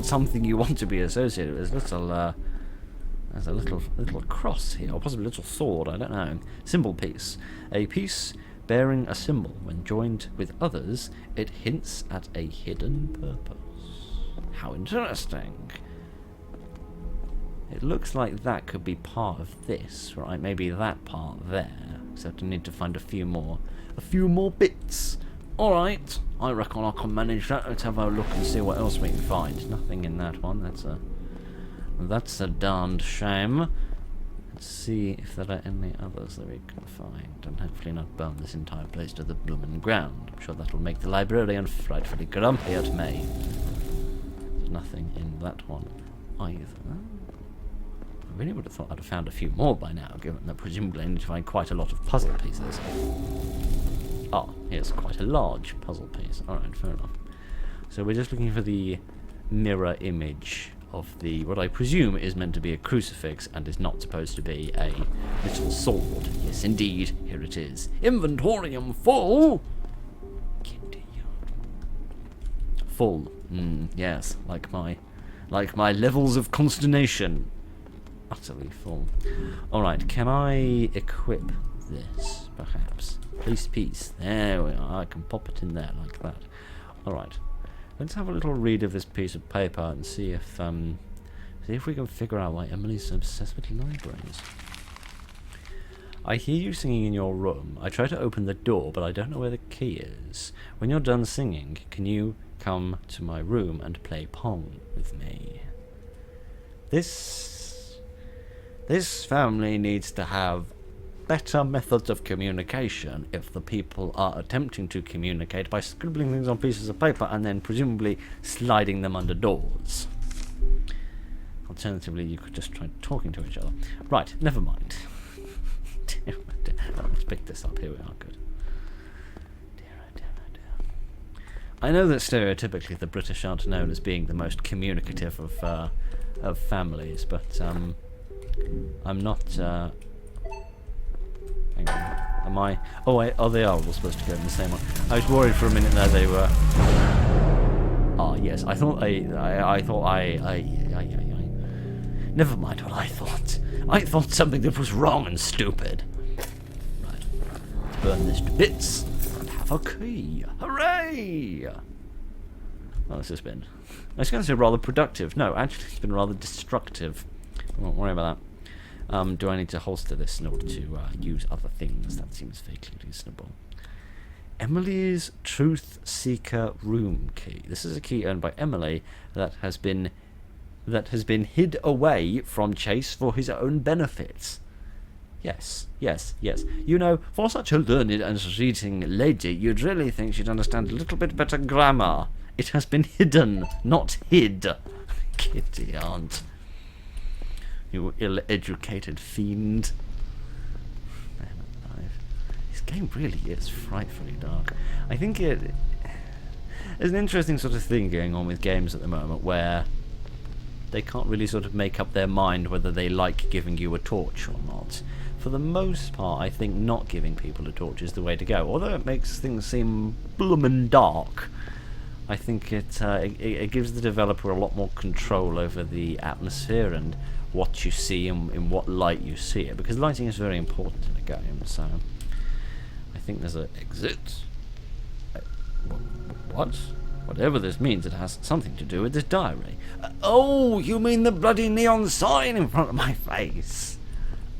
something you want to be associated with. There's a little cross here, or possibly a little sword, I don't know. Symbol piece. A piece bearing a symbol. When joined with others, it hints at a hidden purpose. How interesting. It looks like that could be part of this, right? Maybe that part there. Except I need to find a few more bits. Alright, I reckon I can manage that. Let's have a look and see what else we can find. Nothing in that one. That's a darned shame. Let's see if there are any others that we can find, and hopefully not burn this entire place to the bloomin' ground. I'm sure that will make the librarian frightfully grumpy at me. There's nothing in that one either. I really would have thought I'd have found a few more by now, given that presumably I need to find quite a lot of puzzle pieces. Oh, here's quite a large puzzle piece. Alright, fair enough. So we're just looking for the mirror image of the, what I presume is meant to be a crucifix and is not supposed to be a little sword. Yes, indeed, here it is. Inventorium full! Full. Yes, like my levels of consternation. Utterly full. Alright, can I equip this, perhaps? Peace. There we are. I can pop it in there like that. Alright. Let's have a little read of this piece of paper and see if we can figure out why Emily's so obsessed with libraries. I hear you singing in your room. I try to open the door, but I don't know where the key is. When you're done singing, can you come to my room and play Pong with me? This family needs to have better methods of communication if the people are attempting to communicate by scribbling things on pieces of paper and then presumably sliding them under doors. Alternatively, you could just try talking to each other. Right, never mind. Let's pick this up. Here we are. Good. Dear. I know that stereotypically the British aren't known as being the most communicative of families, but I'm not. Hang on. Am I? Oh wait. Oh, they are all supposed to go in the same one. I was worried for a minute there they were. Ah, yes. I thought I. Never mind what I thought. I thought something that was wrong and stupid. Right. Let's burn this to bits and have a key. Hooray! Well, this has been. I was going to say rather productive. No, actually, it's been rather destructive. I won't worry about that. Do I need to holster this in order to use other things? That seems vaguely reasonable. Emily's Truth Seeker room key. This is a key owned by Emily that has been hid away from Chase for his own benefit. Yes. You know, for such a learned and reading lady, you'd really think she'd understand a little bit better grammar. It has been hidden, not hid. Kitty aunt. You ill-educated fiend. Man alive. This game really is frightfully dark. I think there's an interesting sort of thing going on with games at the moment where they can't really sort of make up their mind whether they like giving you a torch or not. For the most part, I think not giving people a torch is the way to go. Although it makes things seem bloomin' dark, I think it gives the developer a lot more control over the atmosphere and what you see and in what light you see it, because lighting is very important in a game. So I think there's an exit. What? Whatever this means, it has something to do with this diary. Oh, you mean the bloody neon sign in front of my face?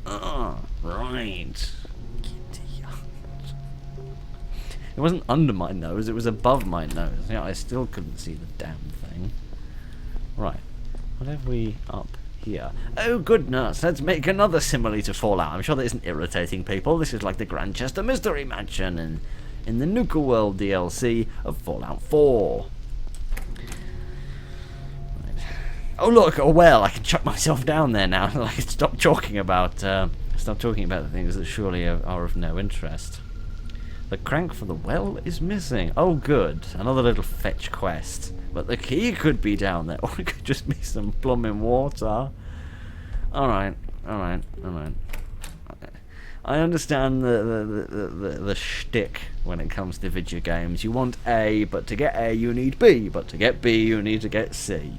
Ah, right. It wasn't under my nose, it was above my nose. Yeah, I still couldn't see the damn thing. Right. What have we up here? Oh goodness, let's make another simile to Fallout. I'm sure that isn't irritating people. This is like the Grantchester Mystery Mansion in the Nuka World DLC of Fallout 4. Right. Oh look, a well. I can chuck myself down there now. I can stop talking about the things that surely are of no interest. The crank for the well is missing. Oh good, another little fetch quest. But the key could be down there, or it could just be some plumbing water. Alright. I understand the shtick when it comes to video games. You want A, but to get A you need B, but to get B you need to get C.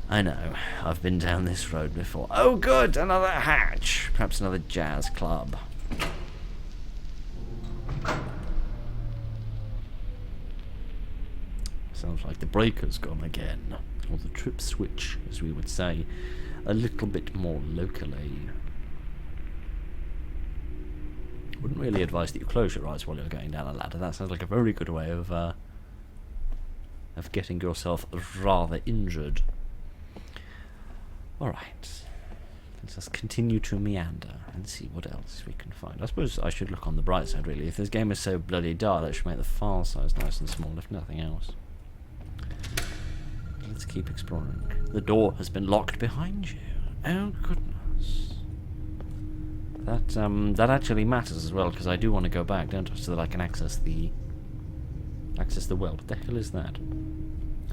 I know, I've been down this road before. Oh good, another hatch. Perhaps another jazz club. Sounds like the breaker's gone again. Or the trip switch, as we would say. a little bit more locally. Wouldn't really advise that you close your eyes while you're going down a ladder. That sounds like a very good way of getting yourself rather injured. Alright. Let's just continue to meander and see what else we can find. I suppose I should look on the bright side, really. If this game is so bloody dark, that should make the file size nice and small, if nothing else. Let's keep exploring. The door has been locked behind you. Oh, goodness. That actually matters as well, because I do want to go back, don't I, so that I can access the well. What the hell is that?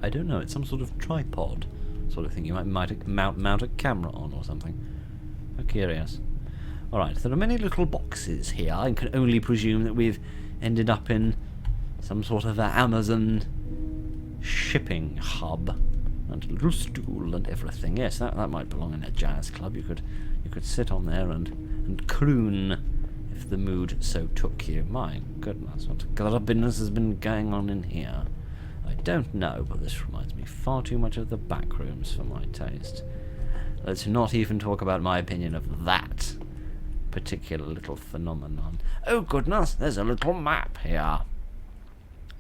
I don't know. It's some sort of tripod sort of thing. You might mount a camera on or something. How curious. Alright, there are many little boxes here. I can only presume that we've ended up in some sort of Amazon shipping hub. And a little stool and everything. Yes, that might belong in a jazz club. You could sit on there and croon if the mood so took you. My goodness, what kind of business has been going on in here? I don't know, but this reminds me far too much of the back rooms for my taste. Let's not even talk about my opinion of that particular little phenomenon. Oh goodness, there's a little map here.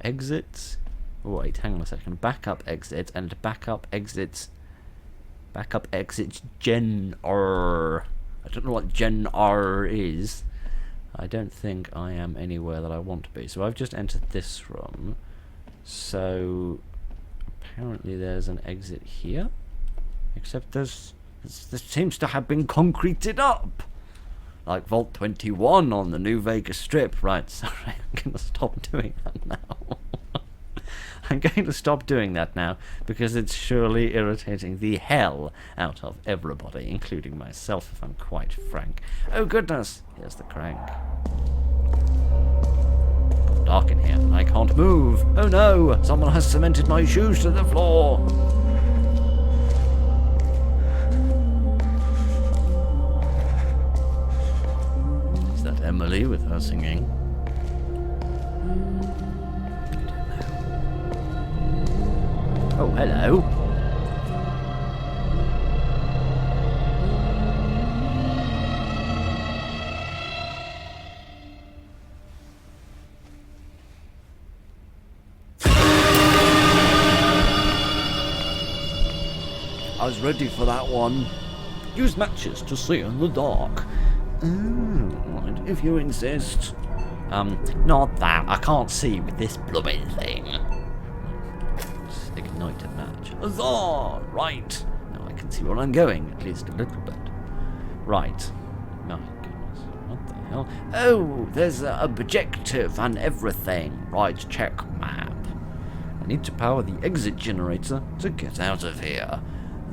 Exits. Oh, wait, hang on a second. Backup exits and backup exits. Backup exits Gen R. I don't know what Gen R is. I don't think I am anywhere that I want to be. So I've just entered this room. So apparently there's an exit here. Except this seems to have been concreted up. Like Vault 21 on the New Vegas Strip. Right, sorry, I'm going to stop doing that now. I'm going to stop doing that now, because it's surely irritating the hell out of everybody, including myself, if I'm quite frank. Oh goodness! Here's the crank. Dark in here, and I can't move. Oh no! Someone has cemented my shoes to the floor! Is that Emily with her singing? Oh, hello. I was ready for that one. Use matches to see in the dark. Right, if you insist. Not that. I can't see with this blooming thing. Ignite a match. Huzzah! Right. Now I can see where I'm going, at least a little bit. Right. My goodness. What the hell? Oh, there's an objective and everything. Right, check map. I need to power the exit generator to get out of here.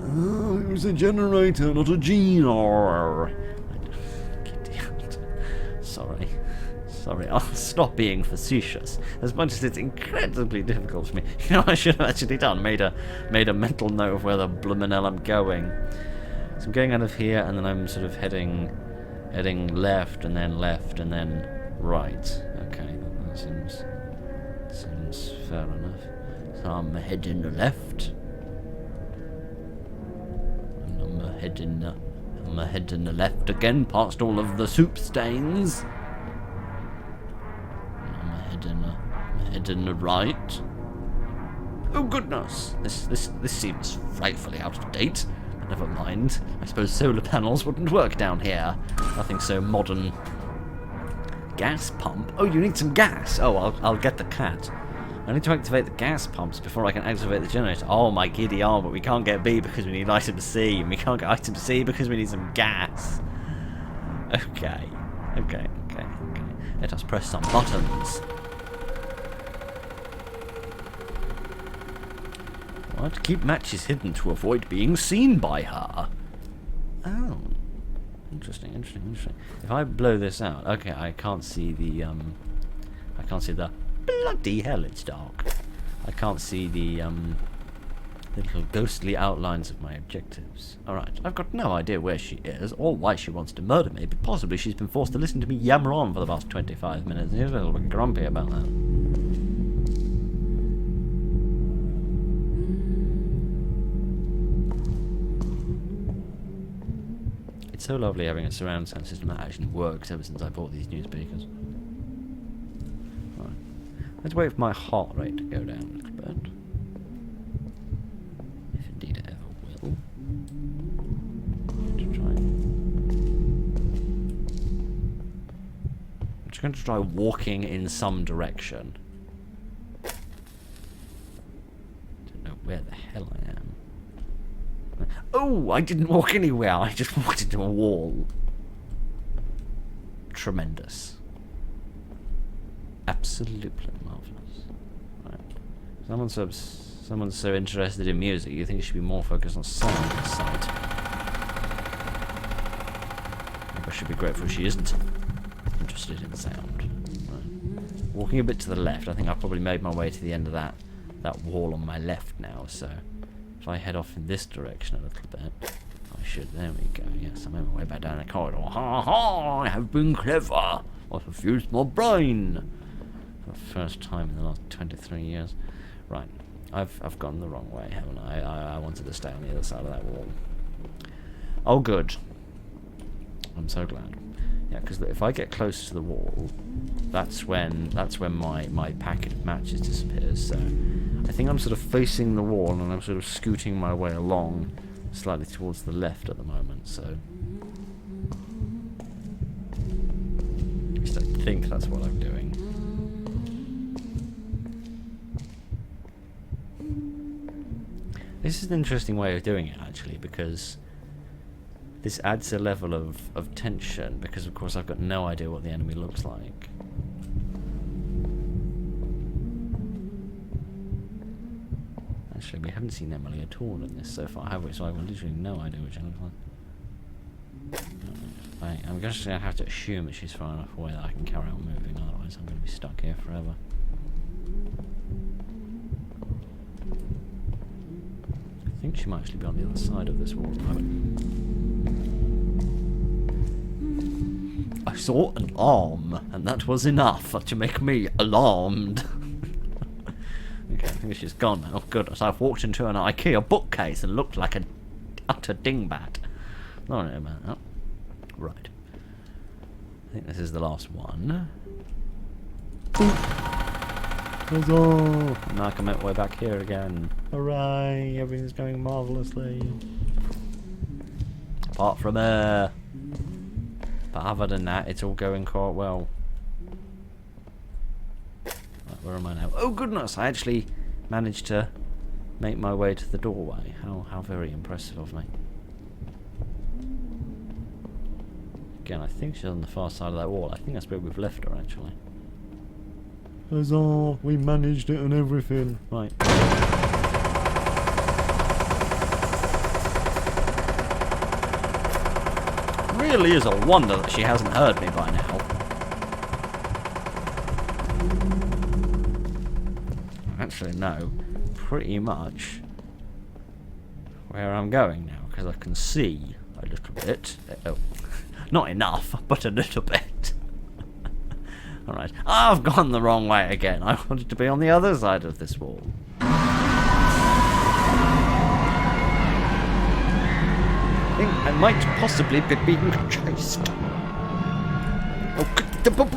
Oh, it was a generator, not a genor. Idiot. Sorry. Sorry, I'll stop being facetious. As much as it's incredibly difficult for me. You know, I should have actually done. Made a mental note of where the bloomin' hell I'm going. So I'm going out of here, and then I'm sort of heading left, and then right. Okay, that seems fair enough. So I'm heading left. And I'm heading left again, past all of the soup stains. Heading right. Oh goodness! This seems frightfully out of date. But never mind. I suppose solar panels wouldn't work down here. Nothing so modern. Gas pump? Oh, you need some gas. Oh, I'll get the cat. I need to activate the gas pumps before I can activate the generator. Oh my giddy arm, but we can't get B because we need item C, and we can't get item C because we need some gas. Okay. Let us press some buttons. What? Keep matches hidden to avoid being seen by her. Oh. Interesting. If I blow this out, okay, I can't see the bloody hell, it's dark. I can't see the little ghostly outlines of my objectives. Alright, I've got no idea where she is, or why she wants to murder me, but possibly she's been forced to listen to me yammer on for the past 25 minutes, and she's a little bit grumpy about that. It's so lovely having a surround sound system that actually works ever since I bought these new speakers. Right. Let's wait for my heart rate to go down a little bit. If indeed it ever will. To try. I'm just going to try walking in some direction. Don't know where the hell I am. Oh, I didn't walk anywhere. I just walked into a wall. Tremendous. Absolutely marvellous. Right. Someone's so interested in music, you think you should be more focused on sound than sight. Maybe I should be grateful she isn't interested in sound. Right. Walking a bit to the left, I think I've probably made my way to the end of that wall on my left now, so if I head off in this direction a little bit, I should. There we go. Yes, I made my way back down the corridor. Ha ha! I have been clever. I've used my brain for the first time in the last 23 years. Right, I've gone the wrong way, haven't I? I wanted to stay on the other side of that wall. Oh, good. I'm so glad. Yeah, because if I get close to the wall, that's when my packet of matches disappears. So I think I'm sort of facing the wall and I'm sort of scooting my way along slightly towards the left at the moment. So at least I think that's what I'm doing. This is an interesting way of doing it, actually, because this adds a level of tension, because of course I've got no idea what the enemy looks like. Actually, we haven't seen Emily at all in this so far, have we? So I've literally no idea what she looks like. I'm just going to have to assume that she's far enough away that I can carry on moving, otherwise I'm going to be stuck here forever. I think she might actually be on the other side of this wall at the moment. I saw an arm, and that was enough to make me alarmed. Okay, I think she's gone now. Goodness, I've walked into an IKEA bookcase and looked like an utter dingbat. Not know about that. Right. I think this is the last one. Huzzah! Now I can make my way back here again. Hooray! Everything's going marvellously. Apart from air. But other than that, it's all going quite well. Right, where am I now? Oh goodness! I actually managed to make my way to the doorway. How very impressive of me. Again, I think she's on the far side of that wall. I think that's where we've left her, actually. Huzzah! We managed it and everything. Right. Really is a wonder that she hasn't heard me by now. Actually, no. Pretty much where I'm going now, because I can see a little bit. Oh, not enough, but a little bit. Alright, I've gone the wrong way again. I wanted to be on the other side of this wall. I think I might possibly be being chased. Oh,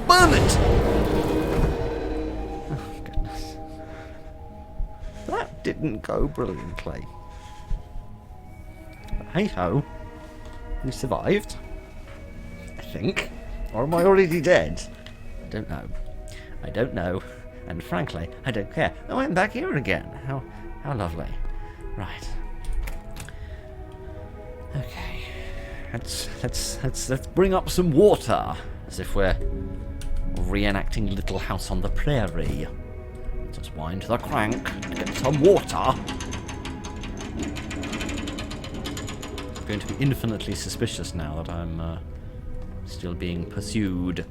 burn it! Oh, goodness. That didn't go brilliantly. Hey ho. You survived. I think. Or am I already dead? I don't know. I don't know. And frankly, I don't care. Oh, I'm back here again. How lovely. Right. Okay. Let's bring up some water. As if we're reenacting Little House on the Prairie. Just wind the crank to get some water. I'm going to be infinitely suspicious now that I'm still being pursued.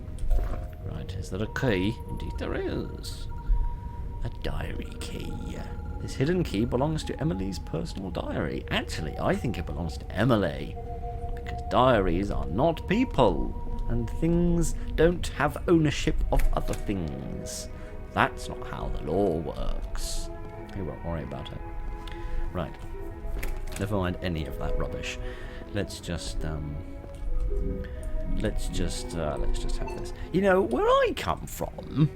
Right, is there a key? Indeed there is. A diary key. This hidden key belongs to Emily's personal diary. Actually, I think it belongs to Emily. Because diaries are not people. And things don't have ownership of other things. That's not how the law works. You won't worry about it. Right. Never mind any of that rubbish. Let's just let's just have this. You know, where I come from,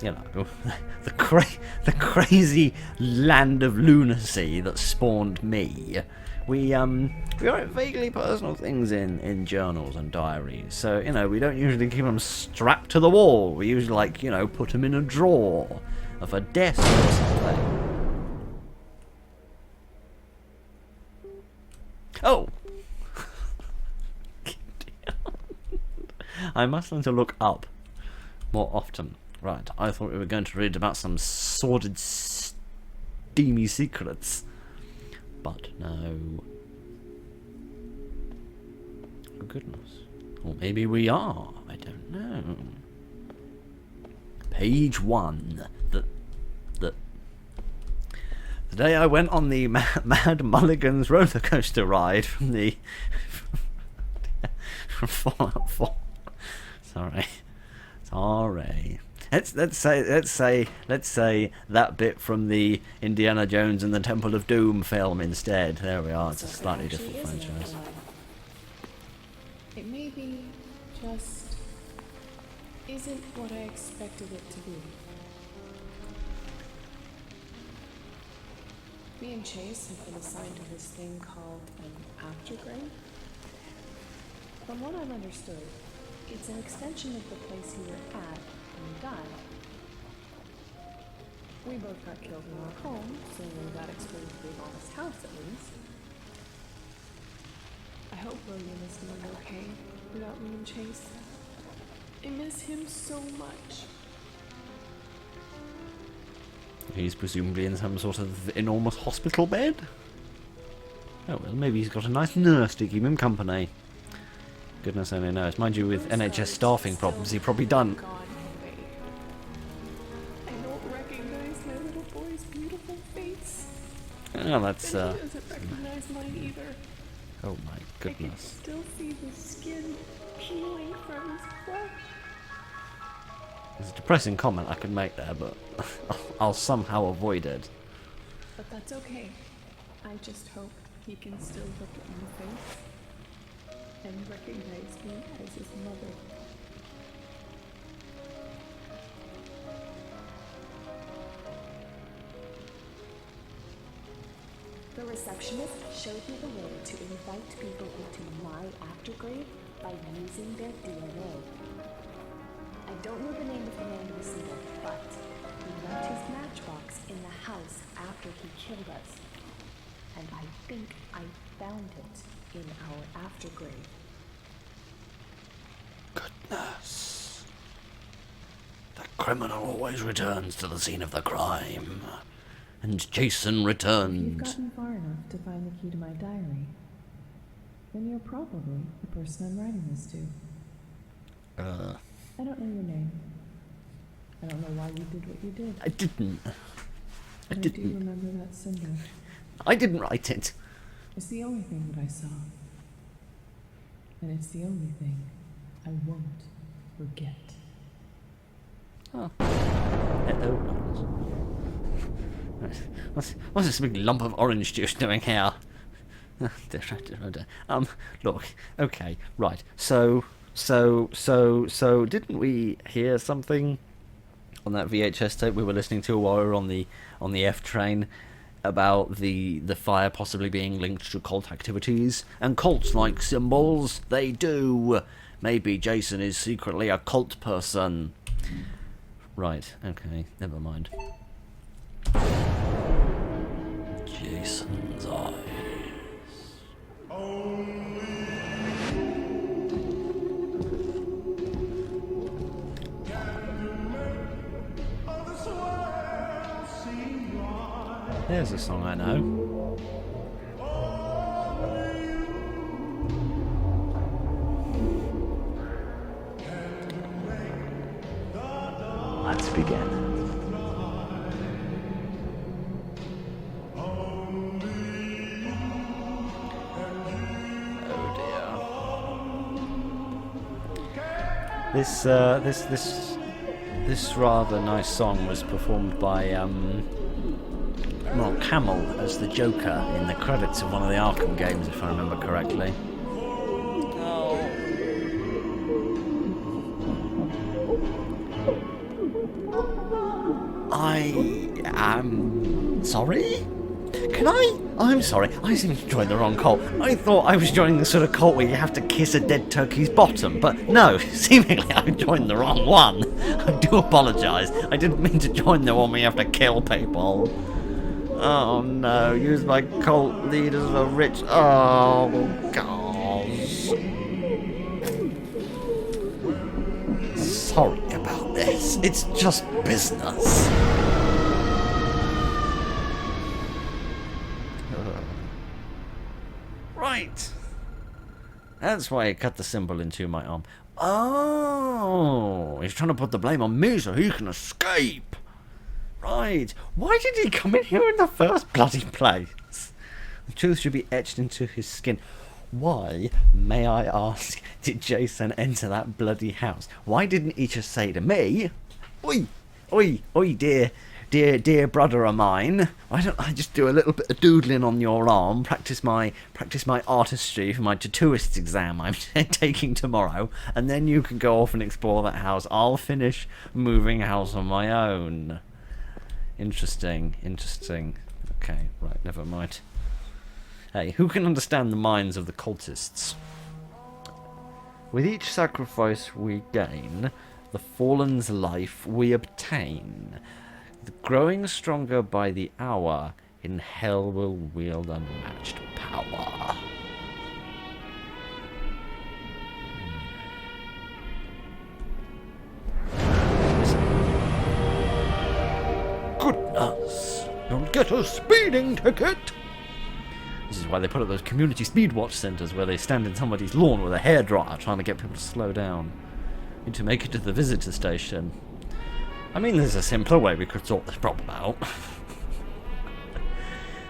you know, the crazy land of lunacy that spawned me. We write vaguely personal things in journals and diaries. So, you know, we don't usually keep them strapped to the wall. We usually, like, you know, put them in a drawer of a desk or something. Oh! I must learn to look up more often. Right, I thought we were going to read about some sordid, steamy secrets. But no. Oh goodness. Or maybe we are. I don't know. Page 1. The day I went on the Mad Mulligan's roller coaster ride from the from Fallout 4. Sorry. Let's say that bit from the Indiana Jones and the Temple of Doom film instead. There we are. It's a slightly different franchise.
It maybe just isn't what I expected it to be. Me and Chase have been assigned to this thing called an aftergrade. From what I've understood, it's an extension of the place you were at when you died. We both got killed in our home, so that explains being on this house at least. I hope William is doing okay without me and Chase. I miss him so much.
He's presumably in some sort of enormous hospital bed? Oh well, maybe he's got a nice nurse to keep him company. Goodness only knows. Mind you, with NHS staffing problems, he probably done.
I don't recognize my little boy's beautiful face.
Oh, that's
And he doesn't recognize mine either.
oh my
I can
goodness.
still see the skin peeling from his flesh.
There's a depressing comment I could make there, but I'll somehow avoid it.
But that's okay. I just hope he can still look at my face and recognize me as his mother.
The receptionist showed me the way to invite people into my aftergrave by using their DNA. I don't know the name of the man who was single, but he left his matchbox in the house after he killed us. And I think I found it in our aftergrave.
Goodness. The criminal always returns to the scene of the crime. And Jason
If
returned.
you've gotten far enough to find the key to my diary, then you're probably the person I'm writing this to. I don't know your name. I don't know why you did what you did.
I didn't.
I do remember that symbol.
I didn't write it.
It's the only thing that I saw. And it's the only thing I won't forget.
Oh. Hello. What's this big lump of orange juice doing here? Look, okay, right. So, didn't we hear something on that VHS tape we were listening to while we were on the F train about the fire possibly being linked to cult activities? And cults like symbols, they do. Maybe Jason is secretly a cult person. Right, okay, never mind. Jason's eyes. There's a song I know.
Let's begin.
This rather nice song was performed by Mark Hamill as the Joker in the credits of one of the Arkham games, if I remember correctly. Oh, I am sorry? Can I? I'm sorry, I seem to join the wrong cult. I thought I was joining the sort of cult where you have to kiss a dead turkey's bottom, but no, seemingly I joined the wrong one. I do apologise. I didn't mean to join the one where you have to kill people. Oh no, use my cult leaders for rich. Oh, gosh. Sorry about this. It's just business. Right. That's why I cut the symbol into my arm. Oh, he's trying to put the blame on me so he can escape. Right. Why did he come in here in the first bloody place? The truth should be etched into his skin. Why, may I ask, did Jason enter that bloody house? Why didn't he just say to me, "Oi, oi, oi, dear brother of mine, why don't I just do a little bit of doodling on your arm, practice my artistry for my tattooist exam I'm taking tomorrow, and then you can go off and explore that house. I'll finish moving house on my own." Interesting. Okay, right, never mind. Hey, who can understand the minds of the cultists? With each sacrifice we gain, the fallen's life we obtain. Growing stronger by the hour, in hell will wield unmatched power. Goodness, you'll get a speeding ticket. This is why they put up those community speed watch centres where they stand in somebody's lawn with a hairdryer trying to get people to slow down. Need to make it to the visitor station. I mean, there's a simpler way we could sort this problem out.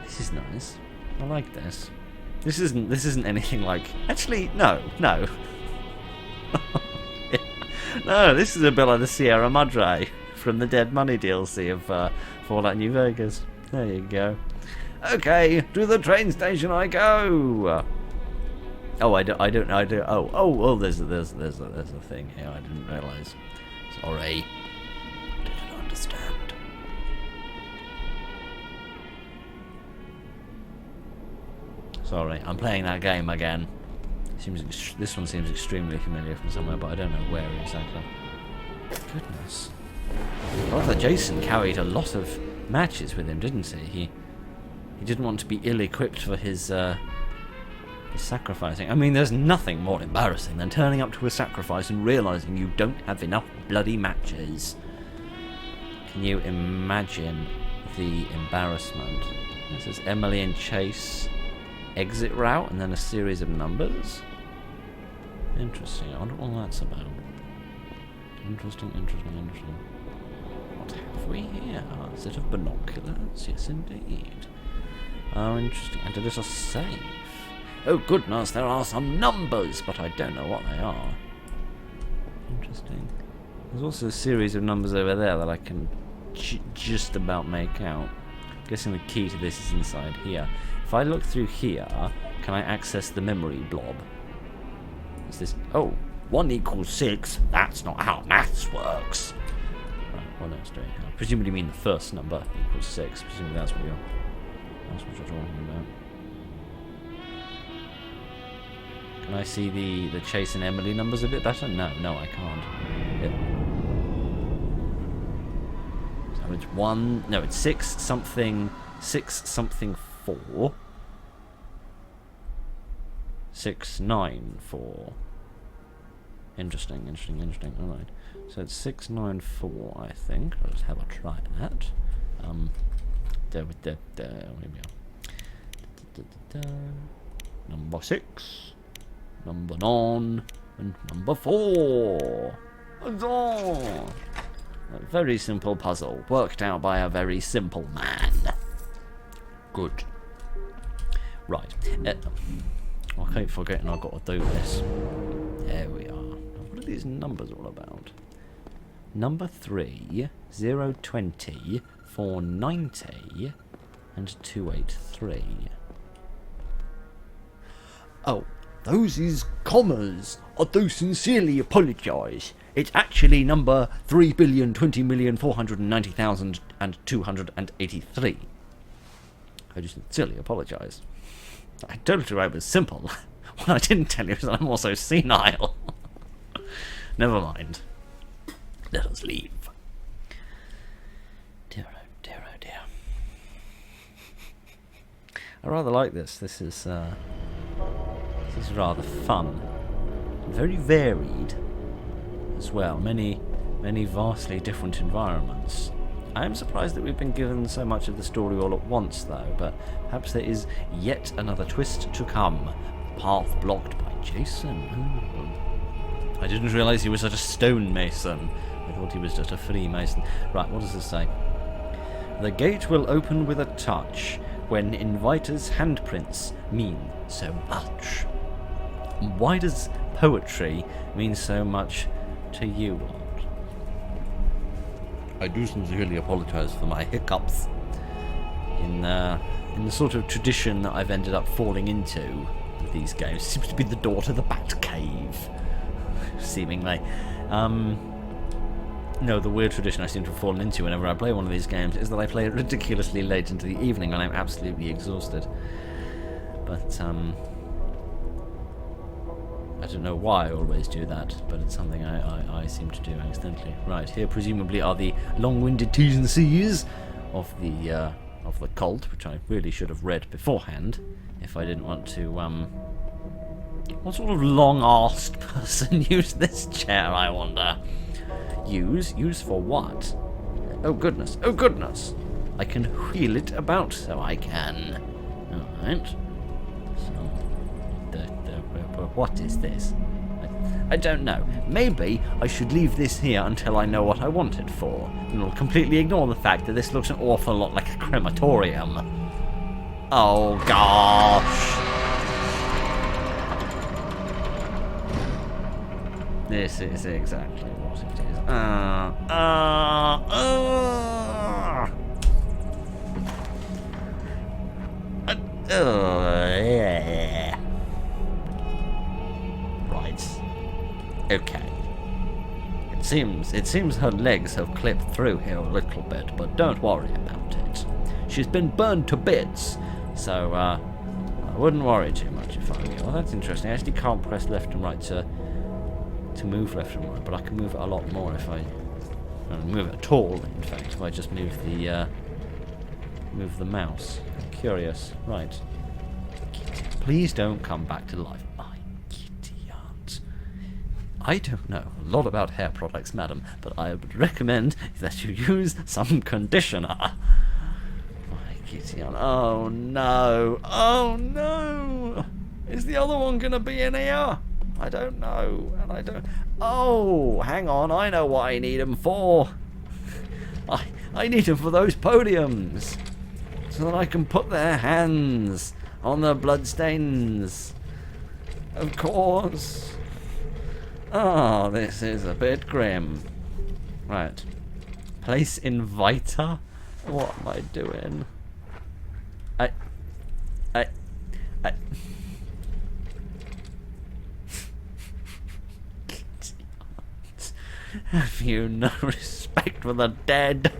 This is nice. I like this. This isn't anything like... Actually, no. No, this is a bit like the Sierra Madre from the Dead Money DLC of Fallout New Vegas. There you go. Okay, to the train station I go. Oh, I don't. Oh, there's a thing here. I didn't realise. Sorry. Didn't understand. Sorry, I'm playing that game again. This one seems extremely familiar from somewhere, but I don't know where exactly. Goodness. I love that Jason carried a lot of matches with him, didn't he? He didn't want to be ill-equipped for his sacrificing. I mean, there's nothing more embarrassing than turning up to a sacrifice and realising you don't have enough bloody matches. Can you imagine the embarrassment? This is Emily and Chase exit route and then a series of numbers. Interesting. I wonder what all that's about. Interesting. What have we here? A set of binoculars? Yes, indeed. Oh, interesting. And it is a safe. Oh, goodness, there are some numbers, but I don't know what they are. Interesting. There's also a series of numbers over there that I can just about make out. I'm guessing the key to this is inside here. If I look through here, can I access the memory blob? Is this... Oh, 1 equals 6. That's not how maths works. Right, what else do I have? Presumably you mean the first number equals 6. Presumably that's what you're talking about. Can I see the Chase and Emily numbers a bit better? No, I can't. So it's 1... No, it's 6 something 4. 694. Interesting. Alright. So it's 694, I think. I'll just have a try at that. There we go. Number 6, number 9, and number 4. A very simple puzzle, worked out by a very simple man. Good. Right. I keep forgetting I've got to do this. There we are. What are these numbers all about? Number 3, 020, 490, and 283. Oh, Those is commas. I do sincerely apologise. It's actually number 3,20,490,283. I do sincerely apologise. I told you I was simple. What I didn't tell you is that I'm also senile. Never mind. Let us leave. Dear oh dear oh dear. I rather like this. This is rather fun. Very varied as well. Many vastly different environments. I am surprised that we've been given so much of the story all at once, though, but perhaps there is yet another twist to come. Path blocked by Jason. I didn't realise he was such a stonemason. I thought he was just a Freemason. Right, what does this say? The gate will open with a touch when inviters' handprints mean so much. Why does poetry mean so much to you, Lord? I do sincerely apologise for my hiccups in the sort of tradition that I've ended up falling into with these games. It seems to be the door to the Batcave, seemingly. No, the weird tradition I seem to have fallen into whenever I play one of these games is that I play it ridiculously late into the evening when I'm absolutely exhausted. But I don't know why I always do that, but it's something I seem to do accidentally. Right, here presumably are the long-winded T's and C's of the cult, which I really should have read beforehand, if I didn't want to, what sort of long-arsed person used this chair, I wonder? Use for what? Oh goodness, oh goodness! I can wheel it about, so I can. Alright. So, what is this? I don't know. Maybe I should leave this here until I know what I want it for. And I'll completely ignore the fact that this looks an awful lot like a crematorium. Oh gosh! This is exactly what it is. Yeah. Right. Okay. It seems her legs have clipped through here a little bit, but don't worry about it. She's been burned to bits, so I wouldn't worry too much if I were you. Well, that's interesting. I actually can't press left and right to move left and right, but I can move it a lot more if I move it at all. In fact, if I just move the mouse. Curious. Right. Kitty, please don't come back to life. My kitty aunt. I don't know a lot about hair products, madam, but I would recommend that you use some conditioner. My kitty aunt. Oh no. Oh no. Is the other one gonna be in here? I don't know, and I don't... Oh, hang on, I know what I need them for. I need them for those podiums, so that I can put their hands on the bloodstains. Of course. Oh, this is a bit grim. Right. Place inviter? What am I doing? Have you no respect for the dead?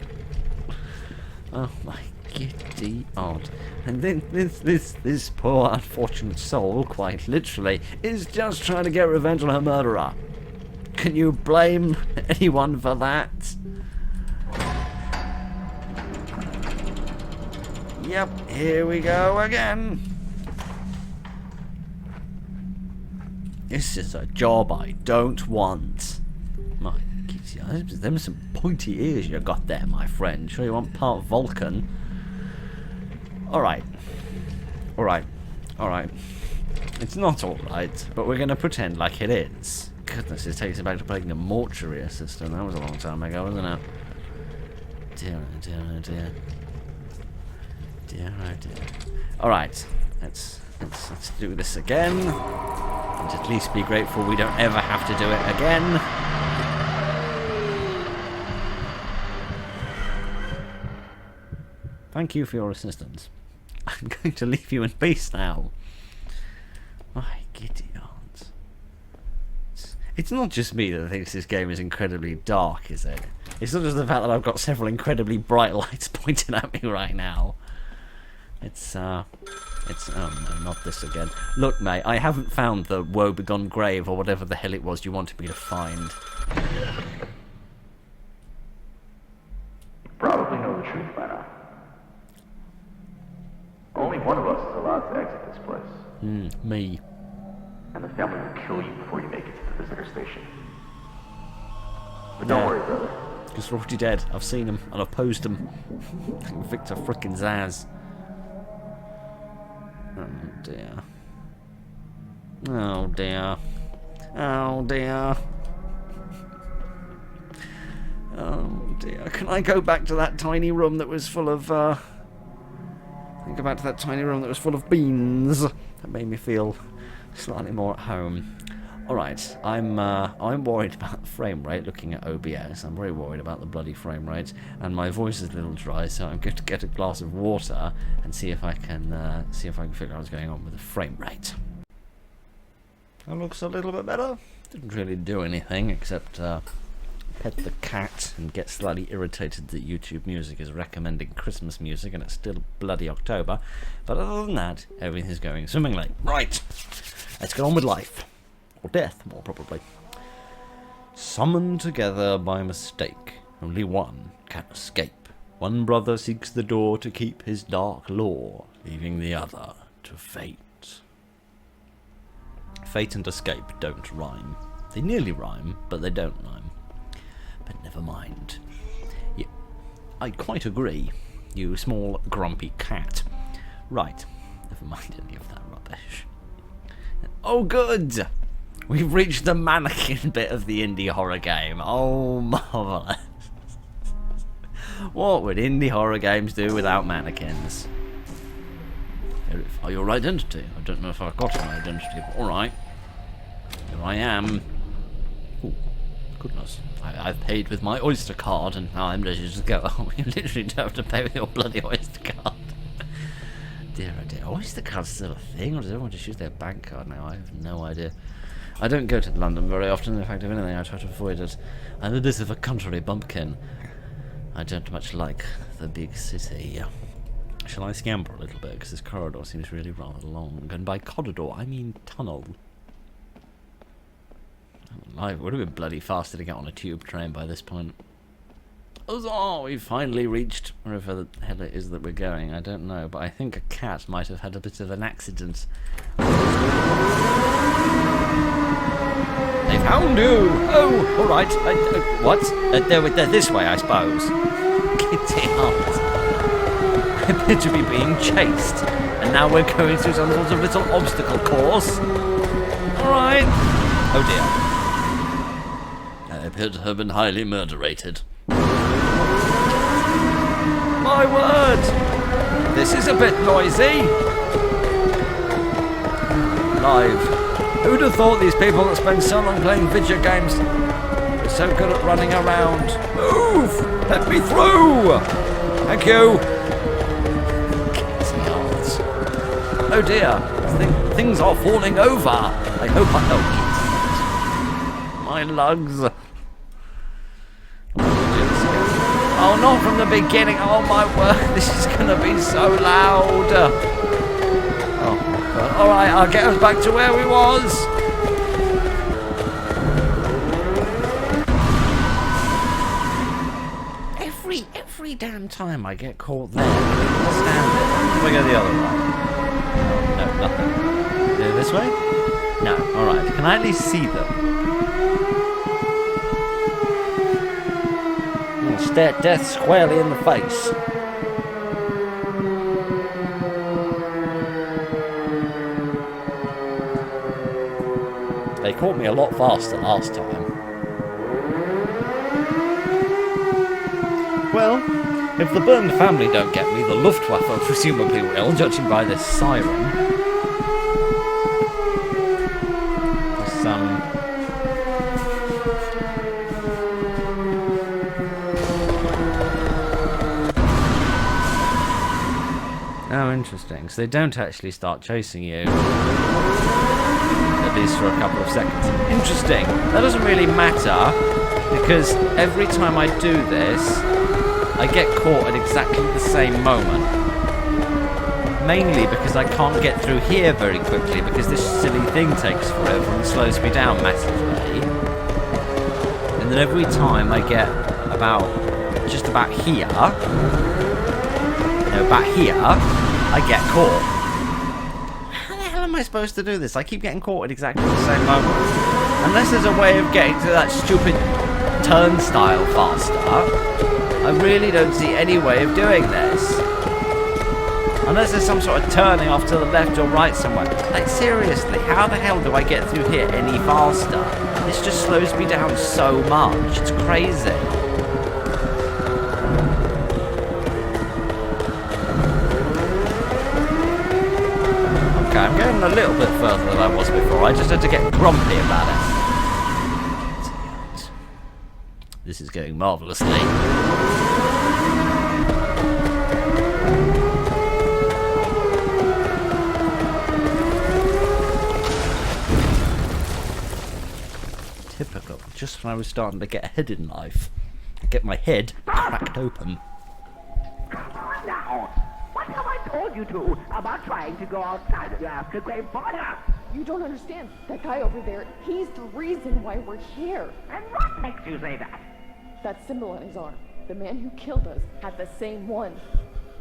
Oh my giddy aunt. And then this poor unfortunate soul, quite literally, is just trying to get revenge on her murderer. Can you blame anyone for that? Yep, here we go again. This is a job I don't want. My kitty, them some pointy ears you got there, my friend. Sure you want part Vulcan? Alright. Alright. Alright. It's not alright, but we're going to pretend like it is. Goodness, it takes me back to playing the mortuary assistant. That was a long time ago, wasn't it? Dear, oh dear, oh dear. Dear, oh dear. Alright, let's do this again. And at least be grateful we don't ever have to do it again. Thank you for your assistance. I'm going to leave you in peace now. My Gideons. It's not just me that thinks this game is incredibly dark, is it? It's not just the fact that I've got several incredibly bright lights pointing at me right now. It's oh no, not this again. Look, mate, I haven't found the woebegone grave or whatever the hell it was you wanted me to find.
You probably know the truth by now. Only one of us is allowed to exit this place.
Me.
And the family will kill you before you make it to the visitor station. But don't worry, brother.
Because they're already dead. I've seen them and I've posed them. Victor frickin' Zaz. Oh dear. Oh dear. Oh dear. Oh dear. Can I go back to that tiny room that was full of go back to that tiny room that was full of beans? That made me feel slightly more at home. Alright, I'm worried about the frame rate looking at OBS. I'm very worried about the bloody frame rate, and my voice is a little dry, so I'm going to get a glass of water and see if I can figure out what's going on with the frame rate. That looks a little bit better. Didn't really do anything except pet the cat and get slightly irritated that YouTube Music is recommending Christmas music and it's still bloody October. But other than that, everything's going swimmingly. Right, let's get on with life. Or death, more probably. Summoned together by mistake, only one can escape. One brother seeks the door to keep his dark law, leaving the other to fate. Fate and escape don't rhyme. They nearly rhyme, but they don't rhyme. But never mind. Yeah, I quite agree, you small grumpy cat. Right, never mind any of that rubbish. Oh good! We've reached the mannequin bit of the indie horror game. Oh, marvellous. What would indie horror games do without mannequins? Verify your identity. I don't know if I've got an identity, but alright. Here I am. Oh, goodness. I've paid with my Oyster card and now I'm ready to go. Oh, you literally don't have to pay with your bloody Oyster card. Dear oh dear. Oyster card's still a thing, or does everyone just use their bank card now? I have no idea. I don't go to London very often. In fact, if anything, I try to avoid it. I'm a bit of a country bumpkin. I don't much like the big city. Shall I scamper a little bit? Because this corridor seems really rather long. And by corridor, I mean tunnel. It would have been bloody faster to get on a tube train by this point. Oh, we've finally reached wherever the hell it is that we're going. I don't know, but I think a cat might have had a bit of an accident. They found you! Oh, alright. What? They're this way, I suppose. Kitty out. I appear to be being chased. And now we're going through some sort of little obstacle course. Alright. Oh dear. I appear to have been highly murderated. My word! This is a bit noisy. Live. Who'd have thought these people that spend so long playing video games are so good at running around? Move! Let me through! Thank you! Oh dear, things are falling over. I hope I don't. My lugs. Oh, not from the beginning. Oh my word, this is gonna be so loud. Oh, alright, I'll get us back to where we was. Every damn time I get caught there, I don't understand it. Can we go the other way? No, nothing. This way? No, alright. Can I at least see them? Stare death squarely in the face. They caught me a lot faster last time. Well, if the Burned family don't get me, the Luftwaffe presumably will, judging by this siren. This, Oh, interesting. So they don't actually start chasing you. At least for a couple of seconds. Interesting. That doesn't really matter, because every time I do this, I get caught at exactly the same moment. Mainly because I can't get through here very quickly, because this silly thing takes forever and slows me down massively. And then every time I get just about here, I get caught. How the hell am I supposed to do this? I keep getting caught at exactly the same moment. Unless there's a way of getting to that stupid turnstile faster, I really don't see any way of doing this. Unless there's some sort of turning off to the left or right somewhere. Like, seriously, how the hell do I get through here any faster? This just slows me down so much. It's crazy. Okay, I'm going a little bit further than I was before. I just had to get grumpy about it. This is going marvellously. Typical. Just when I was starting to get ahead in life, get my head cracked open.
Now, what have I told you to about trying to go outside of your aftergrave border?
You don't understand. That guy over there, he's the reason why we're here.
And what makes you say that?
That symbol on his arm. The man who killed us had the same one.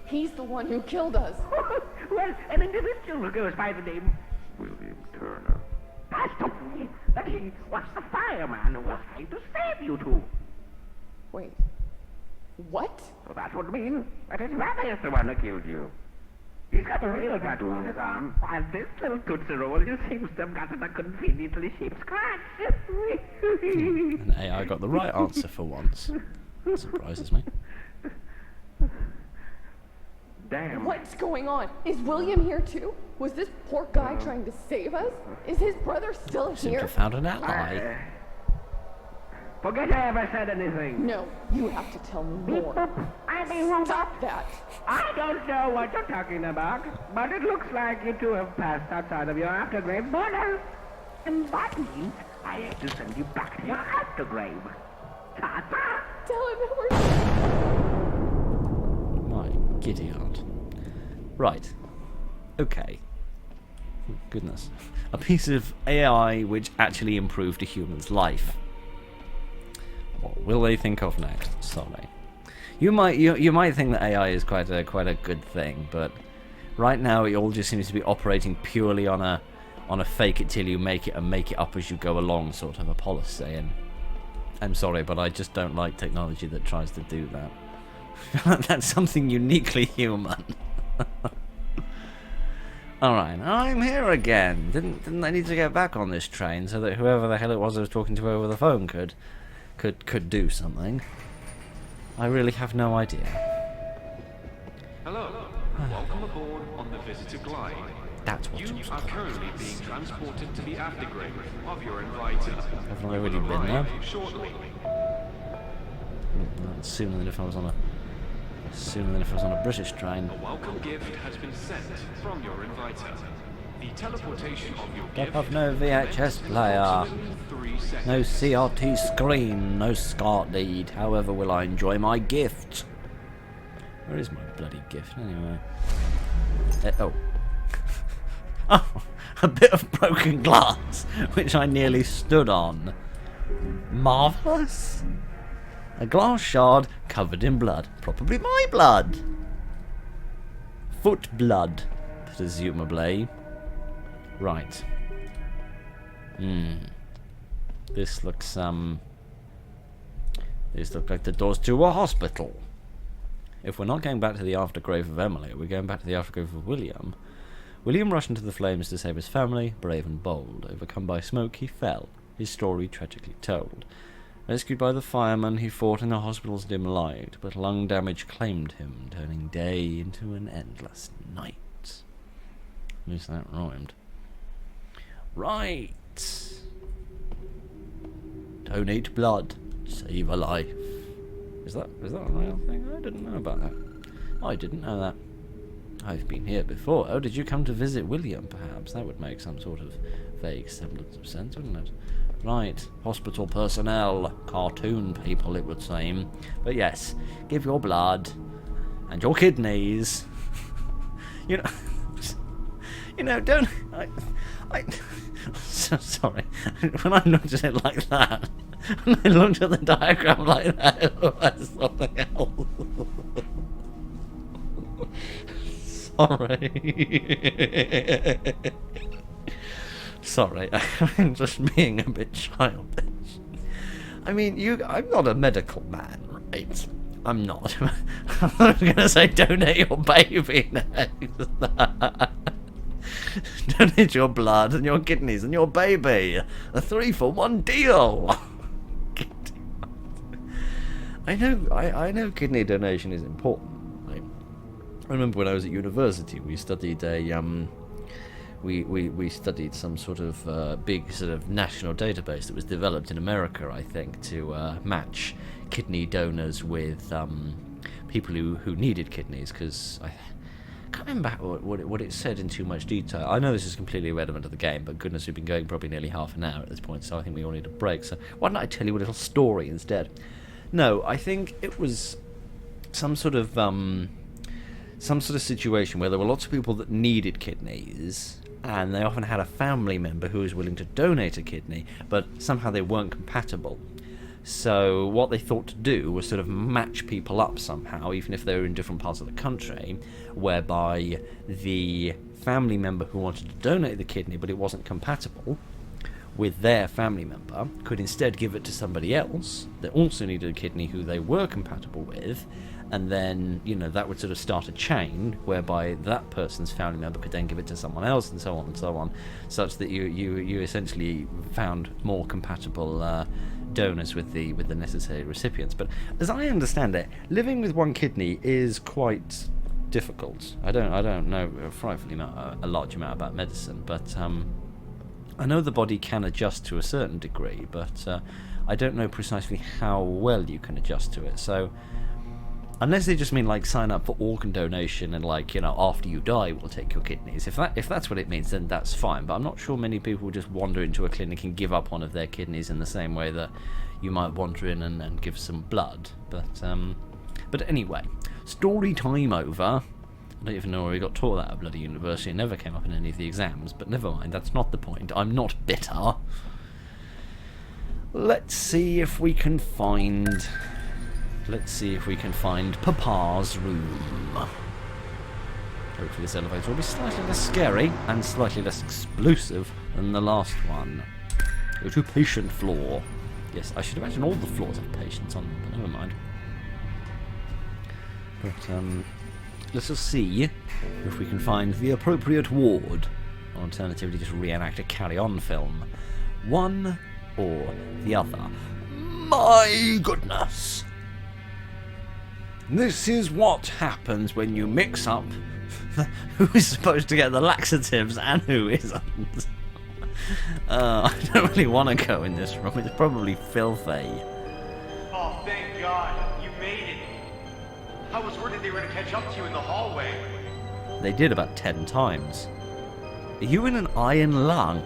He's the one who killed us.
Well, an individual who goes by the name William Turner has told me that he was the fireman who was trying to save you two.
Wait. What?
So that would mean that his brother is the one who killed you. He's got a real tattoo on his arm, while this little Tootsie Roll just seems to have gotten a conveniently shaped scratch.
And AI got the right answer for once. That surprises me.
Damn.
What's going on? Is William here too? Was this poor guy trying to save us? Is his brother still
Seem to
here?
have found an ally.
Forget I ever said anything.
No, you have to tell me more.
I mean,
Stop that.
I don't know what you're talking about, but it looks like you two have passed outside of your aftergrave border. And that means I have to send you back to your aftergrave. Ta-ta!
Tell him that we're...
My giddy aunt. Right. Okay. Goodness. A piece of AI which actually improved a human's life. What will they think of next? Sorry. You might think that AI is quite a good thing, but right now it all just seems to be operating purely on a fake it till you make it and make it up as you go along sort of a policy. And I'm sorry, but I just don't like technology that tries to do that. That's something uniquely human. Alright, I'm here again. Didn't I need to get back on this train so that whoever the hell it was I was talking to over the phone could do something? I really have no idea.
Hello. Welcome aboard on the Visitor Glide.
That's what
You
it was
are
called.
currently being transported to the aftergrave of your inviter.
Haven't I
You
already
will
been there?
arrive shortly.
That's sooner than if I was on a British train.
A welcome gift has been sent from your inviter. The teleportation of your
I
gift
have no
will
VHS
commence in
player.
approximately 3 seconds.
No CRT screen, no SCART lead. However will I enjoy my gift? Where is my bloody gift anyway? Oh. Oh, a bit of broken glass, which I nearly stood on. Marvellous. A glass shard covered in blood. Probably my blood. Foot blood, presumably. Right. This looks like the doors to a hospital. If we're not going back to the aftergrave of Emily, we're going back to the aftergrave of William. William rushed into the flames to save his family, brave and bold. Overcome by smoke, he fell, his story tragically told. Rescued by the firemen, he fought in the hospital's dim light, but lung damage claimed him, turning day into an endless night. At least that rhymed. Right. Donate blood. Save a life. Is that a real thing? I didn't know about that. I didn't know that. I've been here before. Oh, did you come to visit William, perhaps? That would make some sort of vague semblance of sense, wouldn't it? Right, hospital personnel, cartoon people, it would seem. But yes, give your blood and your kidneys. You know, don't. So sorry. When I looked at it like that, when I looked at the diagram like that, it looked like something else. Sorry, I'm just being a bit childish. I mean, I'm not a medical man, right? I'm not. I was going to say donate your baby next. Donate your blood and your kidneys and your baby. A 3-for-1 deal. I know kidney donation is important. I remember when I was at university, we studied we studied some sort of big sort of national database that was developed in America, I think, to match kidney donors with people who needed kidneys, because I can't remember what it said in too much detail. I know this is completely irrelevant to the game, but goodness, we've been going probably nearly half an hour at this point, so I think we all need a break. So why don't I tell you a little story instead? No, I think it was some sort of situation where there were lots of people that needed kidneys, and they often had a family member who was willing to donate a kidney, but somehow they weren't compatible. So what they thought to do was sort of match people up somehow, even if they were in different parts of the country, whereby the family member who wanted to donate the kidney but it wasn't compatible with their family member could instead give it to somebody else that also needed a kidney who they were compatible with, and then, you know, that would sort of start a chain whereby that person's family member could then give it to someone else, and so on, such that you essentially found more compatible donors with the necessary recipients. But as I understand it, living with one kidney is quite difficult. I don't know frightfully a large amount about medicine, but I know the body can adjust to a certain degree, but I don't know precisely how well you can adjust to it. So unless they just mean like sign up for organ donation and, like, you know, after you die we'll take your kidneys. If that's what it means, then that's fine. But I'm not sure many people will just wander into a clinic and give up one of their kidneys in the same way that you might wander in and give some blood. But anyway, story time over. I don't even know where we got taught that at bloody university. It never came up in any of the exams, but never mind, that's not the point. I'm not bitter. Let's see if we can find Papa's room. Hopefully this elevator will be slightly less scary and slightly less explosive than the last one. Go to patient floor. Yes, I should imagine all the floors have patients on them, but never mind. But, let's just see if we can find the appropriate ward. Or alternatively, just reenact a carry-on film. One or the other. My goodness! This is what happens when you mix up who is supposed to get the laxatives and who isn't. I don't really want to go in this room. It's probably filthy.
Oh, thank God. You made it. I was worried they were going to catch up to you in the hallway.
They did about 10 times. Are you in an iron lung?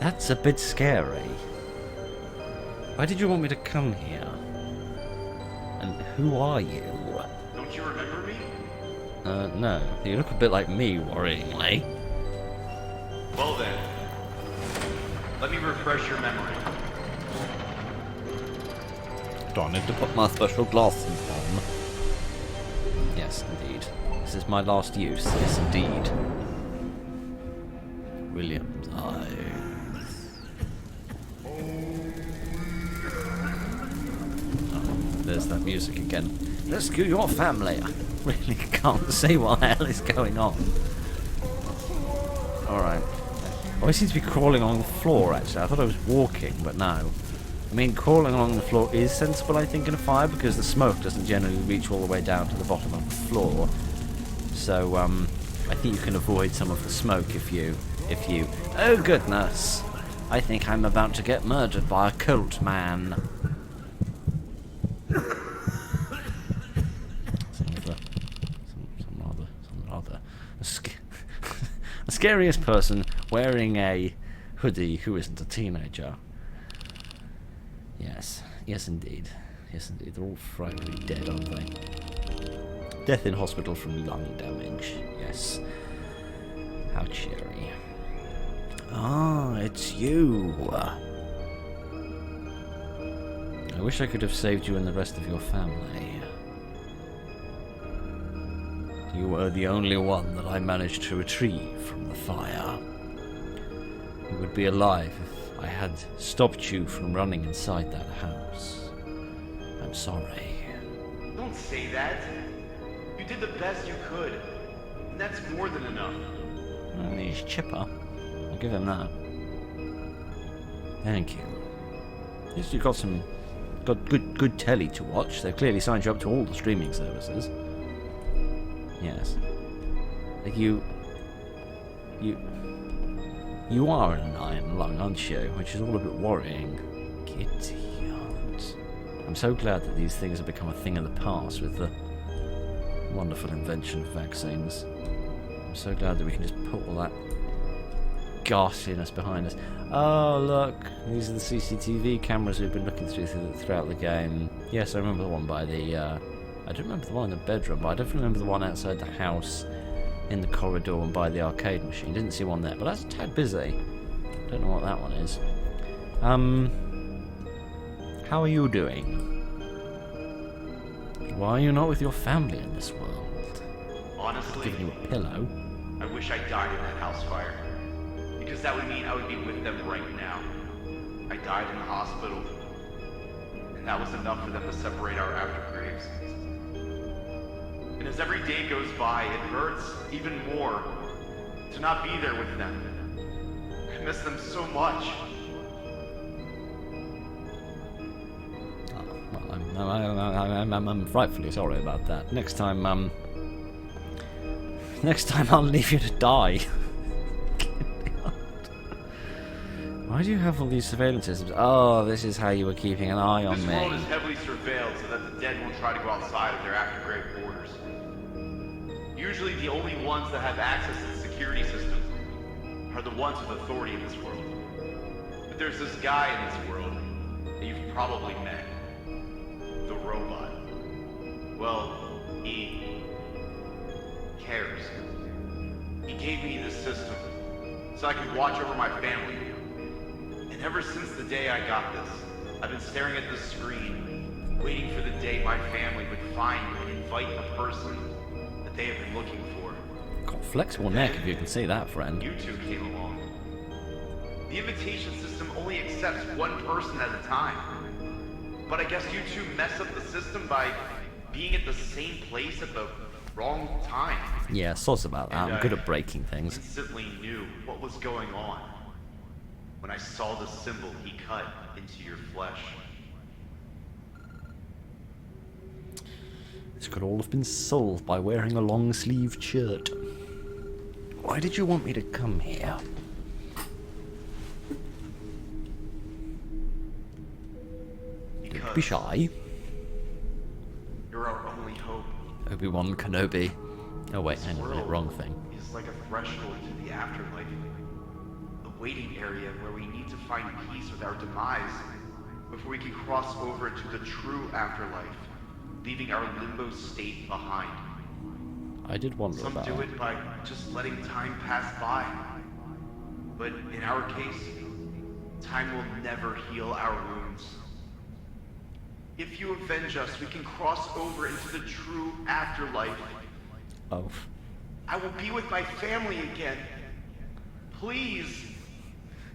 That's a bit scary. Why did you want me to come here? And who are you?
Don't you remember me?
No. You look a bit like me, worryingly.
Well then, let me refresh your memory.
Do I need to put my special glasses on? Yes, indeed. This is my last use. Yes, indeed. William's eyes. Oh, there's that music again. Rescue your family. I really can't see what the hell is going on. Alright. Oh, I seem to be crawling along the floor, actually. I thought I was walking, but no. I mean, crawling along the floor is sensible, I think, in a fire, because the smoke doesn't generally reach all the way down to the bottom of the floor. So, I think you can avoid some of the smoke if you... Oh, goodness! I think I'm about to get murdered by a cult man. scariest person wearing a hoodie who isn't a teenager. Yes. Yes, indeed. Yes, indeed. They're all frighteningly dead, aren't they? Death in hospital from lung damage. Yes. How cheery. Ah, it's you. I wish I could have saved you and the rest of your family. You were the only one that I managed to retrieve from the fire. You would be alive if I had stopped you from running inside that house. I'm sorry.
Don't say that. You did the best you could. And that's more than enough.
Well, he's chipper. I'll give him that. Thank you. At least you've got good telly to watch. They've clearly signed you up to all the streaming services. Yes. Like you are an iron lung, aren't you? Which is all a bit worrying. Kitty Hunt. I'm so glad that these things have become a thing of the past with the wonderful invention of vaccines. I'm so glad that we can just put all that ghastliness behind us. Oh, look. These are the CCTV cameras we've been looking throughout the game. Yes, I remember the one by the... I don't remember the one in the bedroom, but I definitely remember the one outside the house in the corridor and by the arcade machine. Didn't see one there, but that's a tad busy. Don't know what that one is. How are you doing? Why are you not with your family in this world?
Honestly,
Giving you a pillow.
I wish I died in that house fire. Because that would mean I would be with them right now. I died in the hospital. And that was enough for them to separate our aftergraves. And as every day goes by, it hurts even more to not be there with them. I miss them so much.
Well, I'm frightfully sorry about that. Next time I'll leave you to die. Why do you have all these surveillance systems? Oh, this is how you were keeping an eye on
This
me.
world is heavily surveilled so that the dead won't try to go outside of their aftergrave borders. Usually the only ones that have access to the security system are the ones with authority in this world. But there's this guy in this world that you've probably met. The robot. Well, he cares. He gave me this system so I could watch over my family. And ever since the day I got this, I've been staring at this screen, waiting for the day my family would find and invite a person that they have been looking for.
Got a flexible neck if you can see that, friend.
You two came along. The invitation system only accepts one person at a time. But I guess you two mess up the system by being at the same place at the wrong time.
Yeah, soz about that.
And
I'm good at breaking things.
Instantly knew what was going on when I saw the symbol he cut into your flesh.
This could all have been solved by wearing a long-sleeved shirt. Why did you want me to come here? Don't be shy.
You're our only hope.
Obi-Wan Kenobi. Oh wait, hang on a minute, wrong thing.
It's like a threshold to the afterlife. A waiting area where we need to find peace with our demise before we can cross over to the true afterlife, leaving our limbo state behind.
I did wonder
Some
about
do it by just letting time pass by. But in our case, time will never heal our wounds. If you avenge us, we can cross over into the true afterlife.
Oh.
I will be with my family again. Please.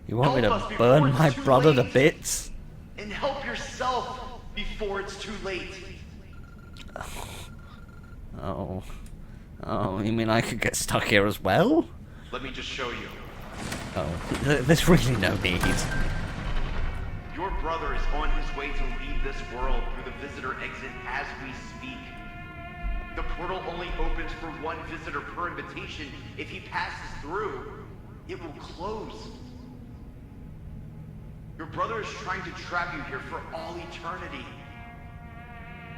You want me
help us
to
before
burn
it's
my
too
brother to
late.
bits?
And help yourself before it's too late.
Oh. Oh, you mean I could get stuck here as well?
Let me just show you.
Oh, there's really no need.
Your brother is on his way to leave this world through the visitor exit as we speak. The portal only opens for one visitor per invitation. If he passes through, it will close. Your brother is trying to trap you here for all eternity.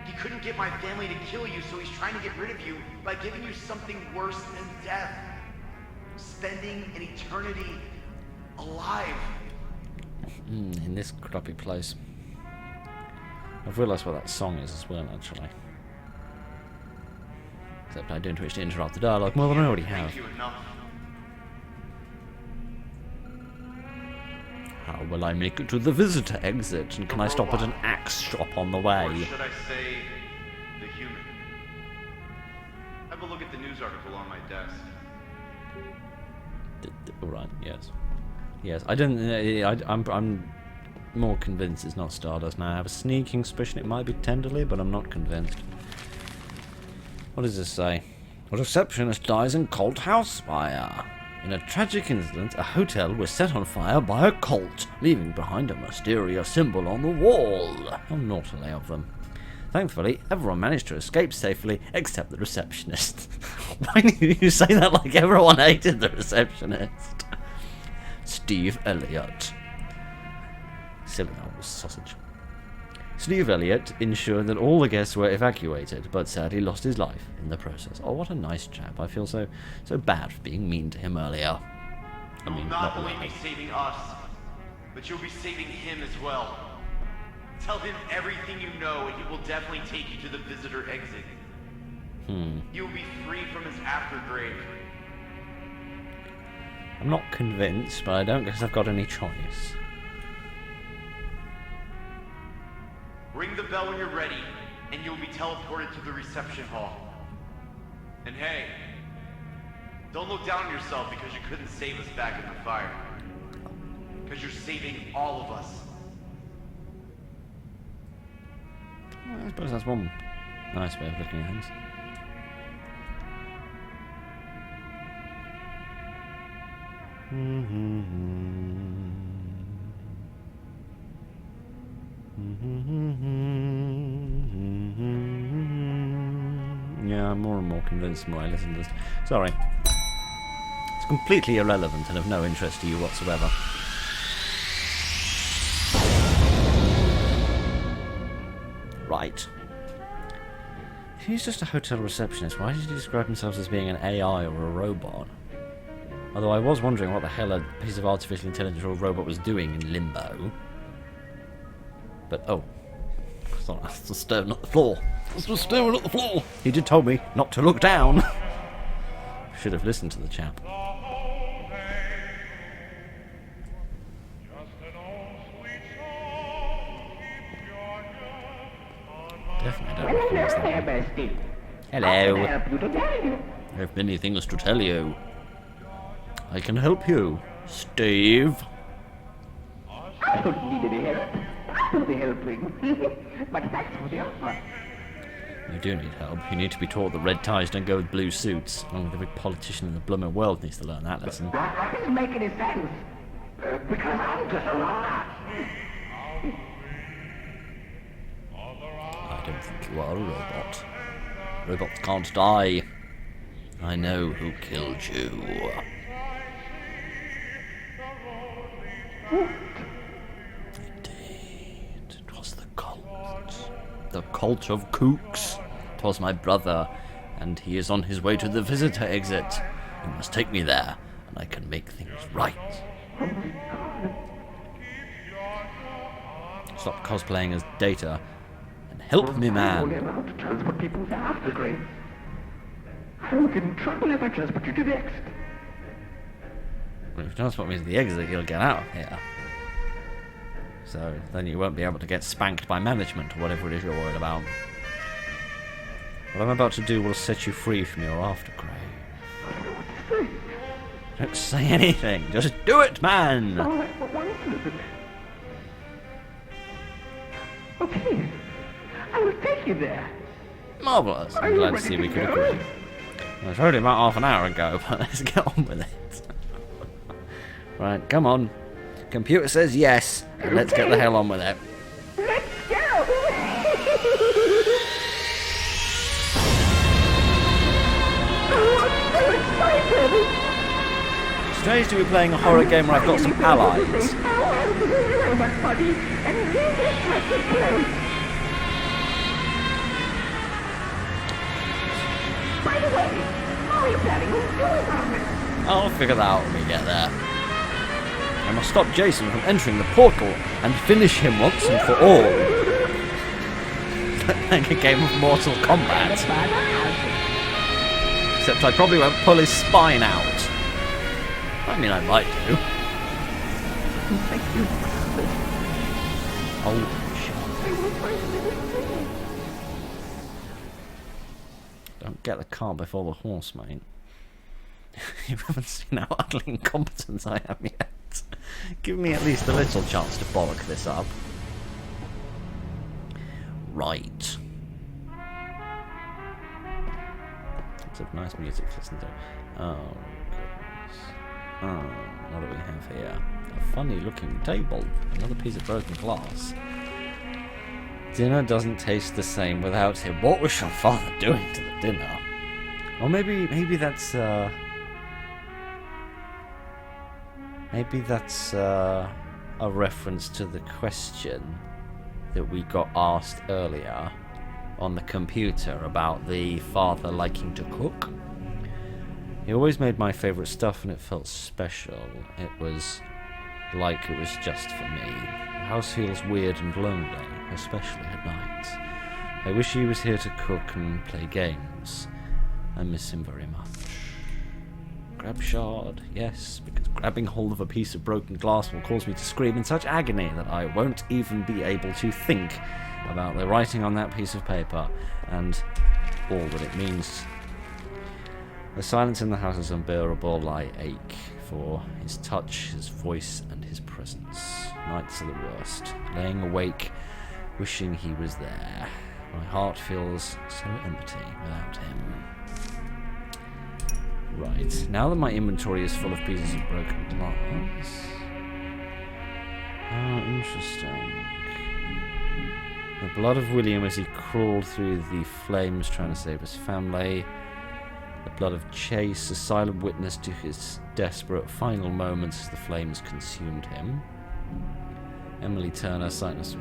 He couldn't get my family to kill you, so he's trying to get rid of you by giving you something worse than death. spending an eternity alive.
In this crappy place. I've realised what that song is as well, actually. Except I don't wish to interrupt the dialogue more than I already have.
Thank you enough.
How will I make it to the visitor exit? And can I stop at an axe shop on the
Or
way?
should I say, the human? Have a look at the news article on my desk.
Right, yes. Yes, I don't... I'm more convinced it's not Stardust now. I have a sneaking suspicion it might be Tenderly, but I'm not convinced. What does this say? A receptionist dies in cult house fire. In a tragic incident, a hotel was set on fire by a cult, leaving behind a mysterious symbol on the wall. How naughtily of them. Thankfully, everyone managed to escape safely, except the receptionist. Why do you say that like everyone hated the receptionist? Steve Elliott. Silly old sausage. Steve Elliott ensured that all the guests were evacuated, but sadly lost his life in the process. Oh, what a nice chap. I feel so bad for being mean to him earlier. I mean,
You'll not only be saving us, but you'll be saving him as well. Tell him everything you know, and he will definitely take you to the visitor exit. You will be free from his aftergrave.
I'm not convinced, but I don't guess I've got any choice.
Ring the bell when you're ready, and you'll be teleported to the reception hall. And hey, don't look down on yourself because you couldn't save us back in the fire. Because you're saving all of us.
Well, I suppose that's one nice way of looking at things. Yeah, I'm more and more convinced the more I listen to this. Sorry. It's completely irrelevant and of no interest to you whatsoever. Right. If he's just a hotel receptionist, why did he describe himself as being an AI or a robot? Although I was wondering what the hell a piece of artificial intelligence or a robot was doing in limbo. But, oh. I thought I was just staring at the floor. I was just staring at the floor! He did tell me not to look down! Should have listened to the chap. Definitely don't recognize that one.
Bestie.
Hello.
Help you today.
I have many things to tell you. I can help you, Steve.
I don't need any help. I'll be helping. But thanks for the offer.
You do need help. You need to be taught that red ties don't go with blue suits. Along with every politician in the blooming world needs to learn that lesson.
That doesn't make any sense. Because I'm just a robot.
I don't think you are a robot. Robots can't die. I know who killed you. Indeed, it was the cult. The cult of kooks. 'Twas my brother, and he is on his way to the visitor exit. You must take me there, and I can make things right. Stop cosplaying as Data, and help me,
I
man.
won't allow to transport people to aftergrade. I will get in trouble if I transport you to the exit.
Well, if you transport me to the exit, you'll get out of here. So then you won't be able to get spanked by management or whatever it is you're worried about. What I'm about to do will set you free from your aftergrave.
I don't know what to say.
Don't say anything. Just do it, man.
All right, but one minute. Okay, I will take you there.
Marvellous.
Are
I'm
you
glad to
ready
see
to
we could
go?
agree. I told you about half an hour ago, but let's get on with it. Right, come on. Computer says yes, and let's get the hell on with it.
Let's go! Oh, I'm so excited!
Strange to be playing a horror game where I've got some allies.
By the way, how are you planning on doing all this?
I'll figure that out when we get there. I must stop Jason from entering the portal and finish him once and for all. Like a game of Mortal Kombat. Except I probably won't pull his spine out. I mean, I might do. Oh, shit. Don't get the car before the horse, mate. You haven't seen how utterly incompetent I am yet. Give me at least a little chance to bollock this up. Right. Lots of nice music to listen to. Oh, goodness. Oh, what do we have here? A funny looking table. Another piece of broken glass. Dinner doesn't taste the same without him. What was your father doing to the dinner? Or maybe that's a reference to the question that we got asked earlier on the computer about the father liking to cook. He always made my favourite stuff and it felt special. It was like it was just for me. The house feels weird and lonely, especially at night. I wish he was here to cook and play games. I miss him very much. Grab shard, yes, because grabbing hold of a piece of broken glass will cause me to scream in such agony that I won't even be able to think about the writing on that piece of paper and all that it means. The silence in the house is unbearable. I ache for his touch, his voice, and his presence. Nights are the worst. Laying awake, wishing he was there. My heart feels so empty without him. Right, now that my inventory is full of pieces of broken glass. Oh, interesting. The blood of William as he crawled through the flames trying to save his family. The blood of Chase, a silent witness to his desperate final moments as the flames consumed him. Emily Turner, silence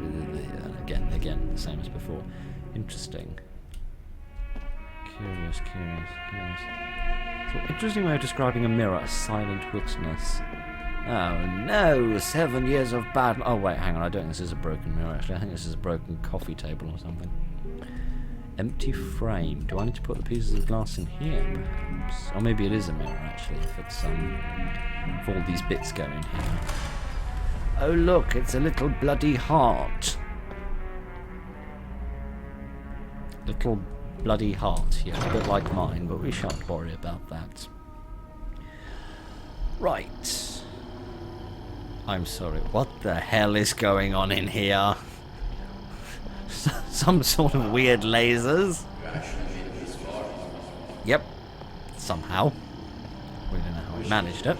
again, the same as before. Interesting. Curious. So, interesting way of describing a mirror, a silent witness. Oh no, 7 years of bad... Oh wait, hang on, I don't think this is a broken mirror actually. I think this is a broken coffee table or something. Empty frame. Do I need to put the pieces of glass in here, perhaps? Or maybe it is a mirror actually, if it's if all these bits go in here. Oh look, it's a little bloody heart. Little bloody heart, yeah, a bit like mine, but we shan't worry about that. Right. I'm sorry, what the hell is going on in here? Some sort of weird lasers? Yep. Somehow. We don't know how we managed it.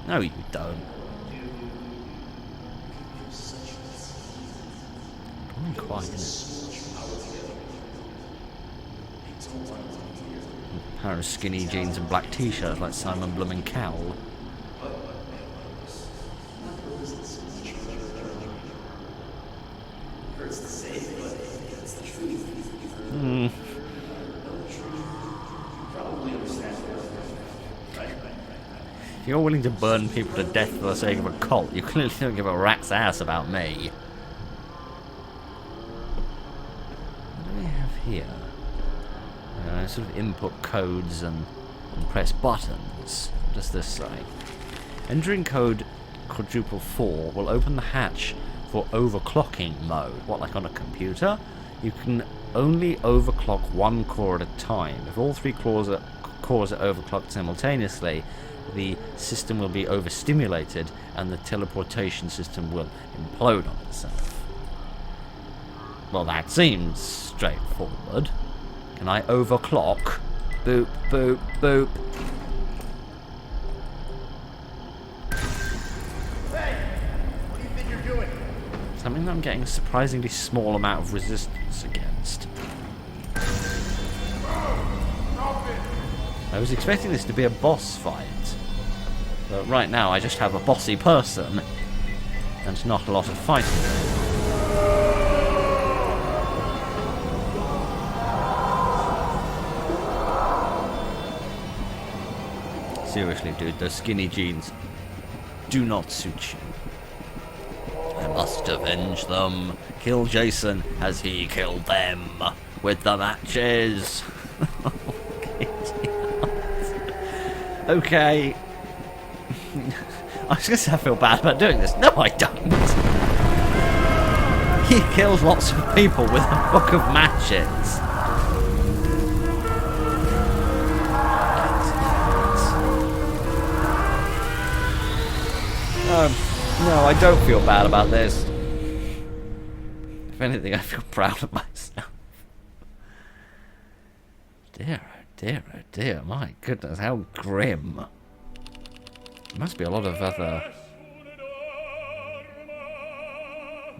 No, you don't. Really quiet, isn't it? A pair of skinny jeans and black t-shirts like Simon Blooming Cowell. If you're willing to burn people to death for the sake of a cult, you clearly don't give a rat's ass about me. What do we have here? Sort of input codes and press buttons. What does this say? Entering code quadruple 4 will open the hatch for overclocking mode. What, like on a computer? You can only overclock one core at a time. If all three cores are overclocked simultaneously, the system will be overstimulated and the teleportation system will implode on itself. Well, that seems straightforward. Can I overclock? Boop, boop, boop.
Hey! What do you think you're doing?
Something that I'm getting a surprisingly small amount of resistance against. I was expecting this to be a boss fight. But right now I just have a bossy person. And not a lot of fighting. Seriously, dude, those skinny jeans do not suit you. I must avenge them. Kill Jason as he killed them with the matches. Okay. I was going to say I feel bad about doing this. No, I don't. He kills lots of people with a book of matches. No, I don't feel bad about this. If anything, I feel proud of myself. Dear, oh dear, oh dear. My goodness, how grim. There must be a lot of other...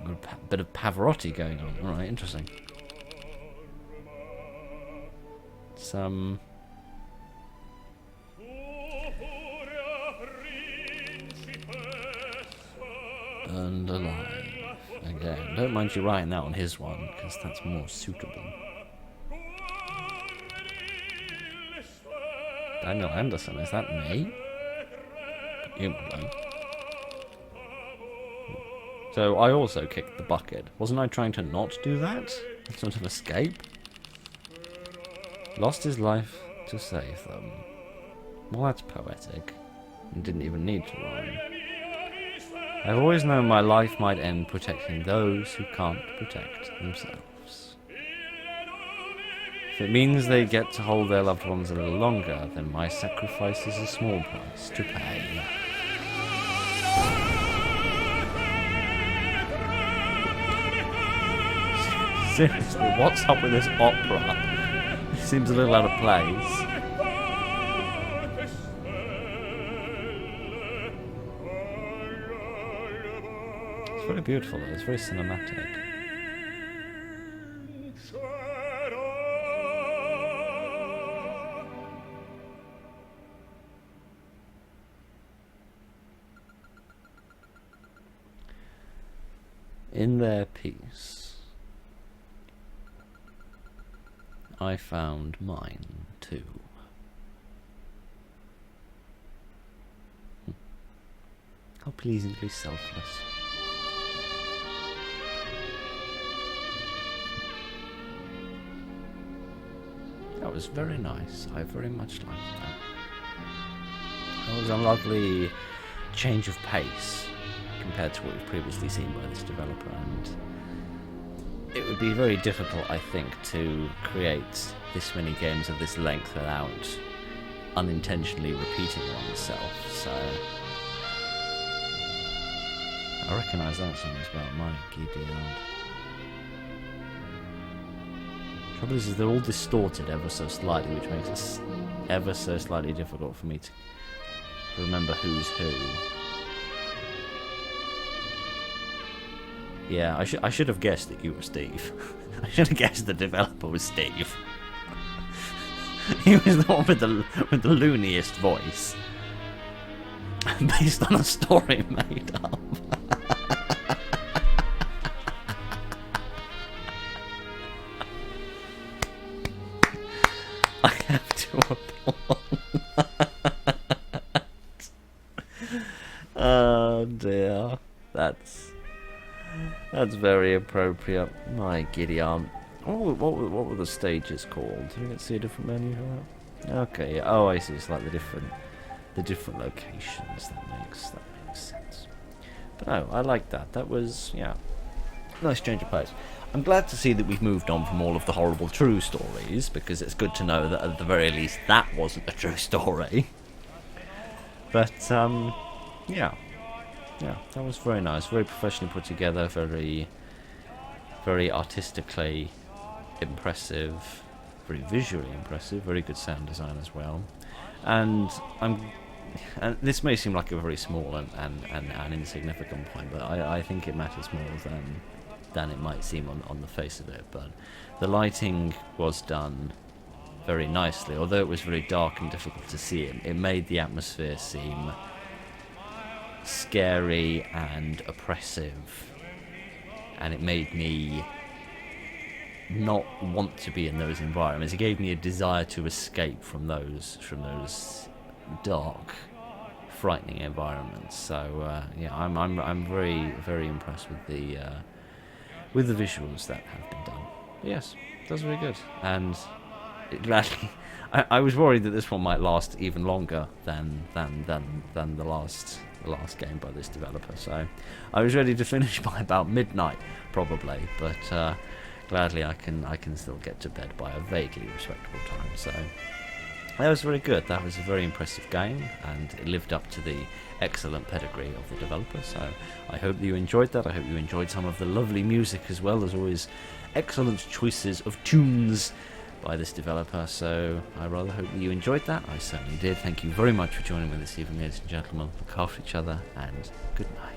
A bit of Pavarotti going on. Alright, interesting. Some... Burned alive. Again. Don't mind you writing that on his one, because that's more suitable. Daniel Anderson, is that me? Presumably. So I also kicked the bucket. Wasn't I trying to not do that? Sort of escape? Lost his life to save them. Well, that's poetic. And didn't even need to rhyme. I've always known my life might end protecting those who can't protect themselves. If it means they get to hold their loved ones a little longer, then my sacrifice is a small price to pay. Seriously, what's up with this opera? It seems a little out of place. It's very beautiful though, it's very cinematic. In their peace, I found mine too. How pleasingly selfless. That was very nice. I very much liked that. That was a lovely change of pace compared to what we've previously seen by this developer, and it would be very difficult, I think, to create this many games of this length without unintentionally repeating oneself, so I recognise that song as well. My giddy aunt. Trouble is they're all distorted ever so slightly, which makes it ever so slightly difficult for me to remember who's who. Yeah, I should have guessed that you were Steve. I should have guessed the developer was Steve. He was the one with the looniest voice, based on a story made up. I have to applaud. Oh dear, that's very appropriate. My giddy aunt. What were the stages called? Do we see a different menu for that? Okay. Oh, I see. It's like the different locations. That makes sense. But no, I like that. That was nice change of pace. I'm glad to see that we've moved on from all of the horrible true stories, because it's good to know that at the very least that wasn't a true story. But yeah, that was very nice, very professionally put together, very artistically impressive, very visually impressive, very good sound design as well. And this may seem like a very small and insignificant point, but I think it matters more than it might seem on the face of it. But the lighting was done very nicely, although it was very dark and difficult to see. It made the atmosphere seem scary and oppressive, and it made me not want to be in those environments. It gave me a desire to escape from those dark, frightening environments. So yeah, I'm very impressed with the visuals that have been done. But yes, that's very good, and it gladly. I was worried that this one might last even longer than the last game by this developer. So I was ready to finish by about midnight probably, but gladly I can still get to bed by a vaguely respectable time. So that was very good. That was a very impressive game, and it lived up to the excellent pedigree of the developer. So I hope that you enjoyed that. I hope you enjoyed some of the lovely music as well. There's always excellent choices of tunes by this developer, so I rather hope that you enjoyed that. I certainly did. Thank you very much for joining me this evening, ladies and gentlemen. Look after each other, and good night.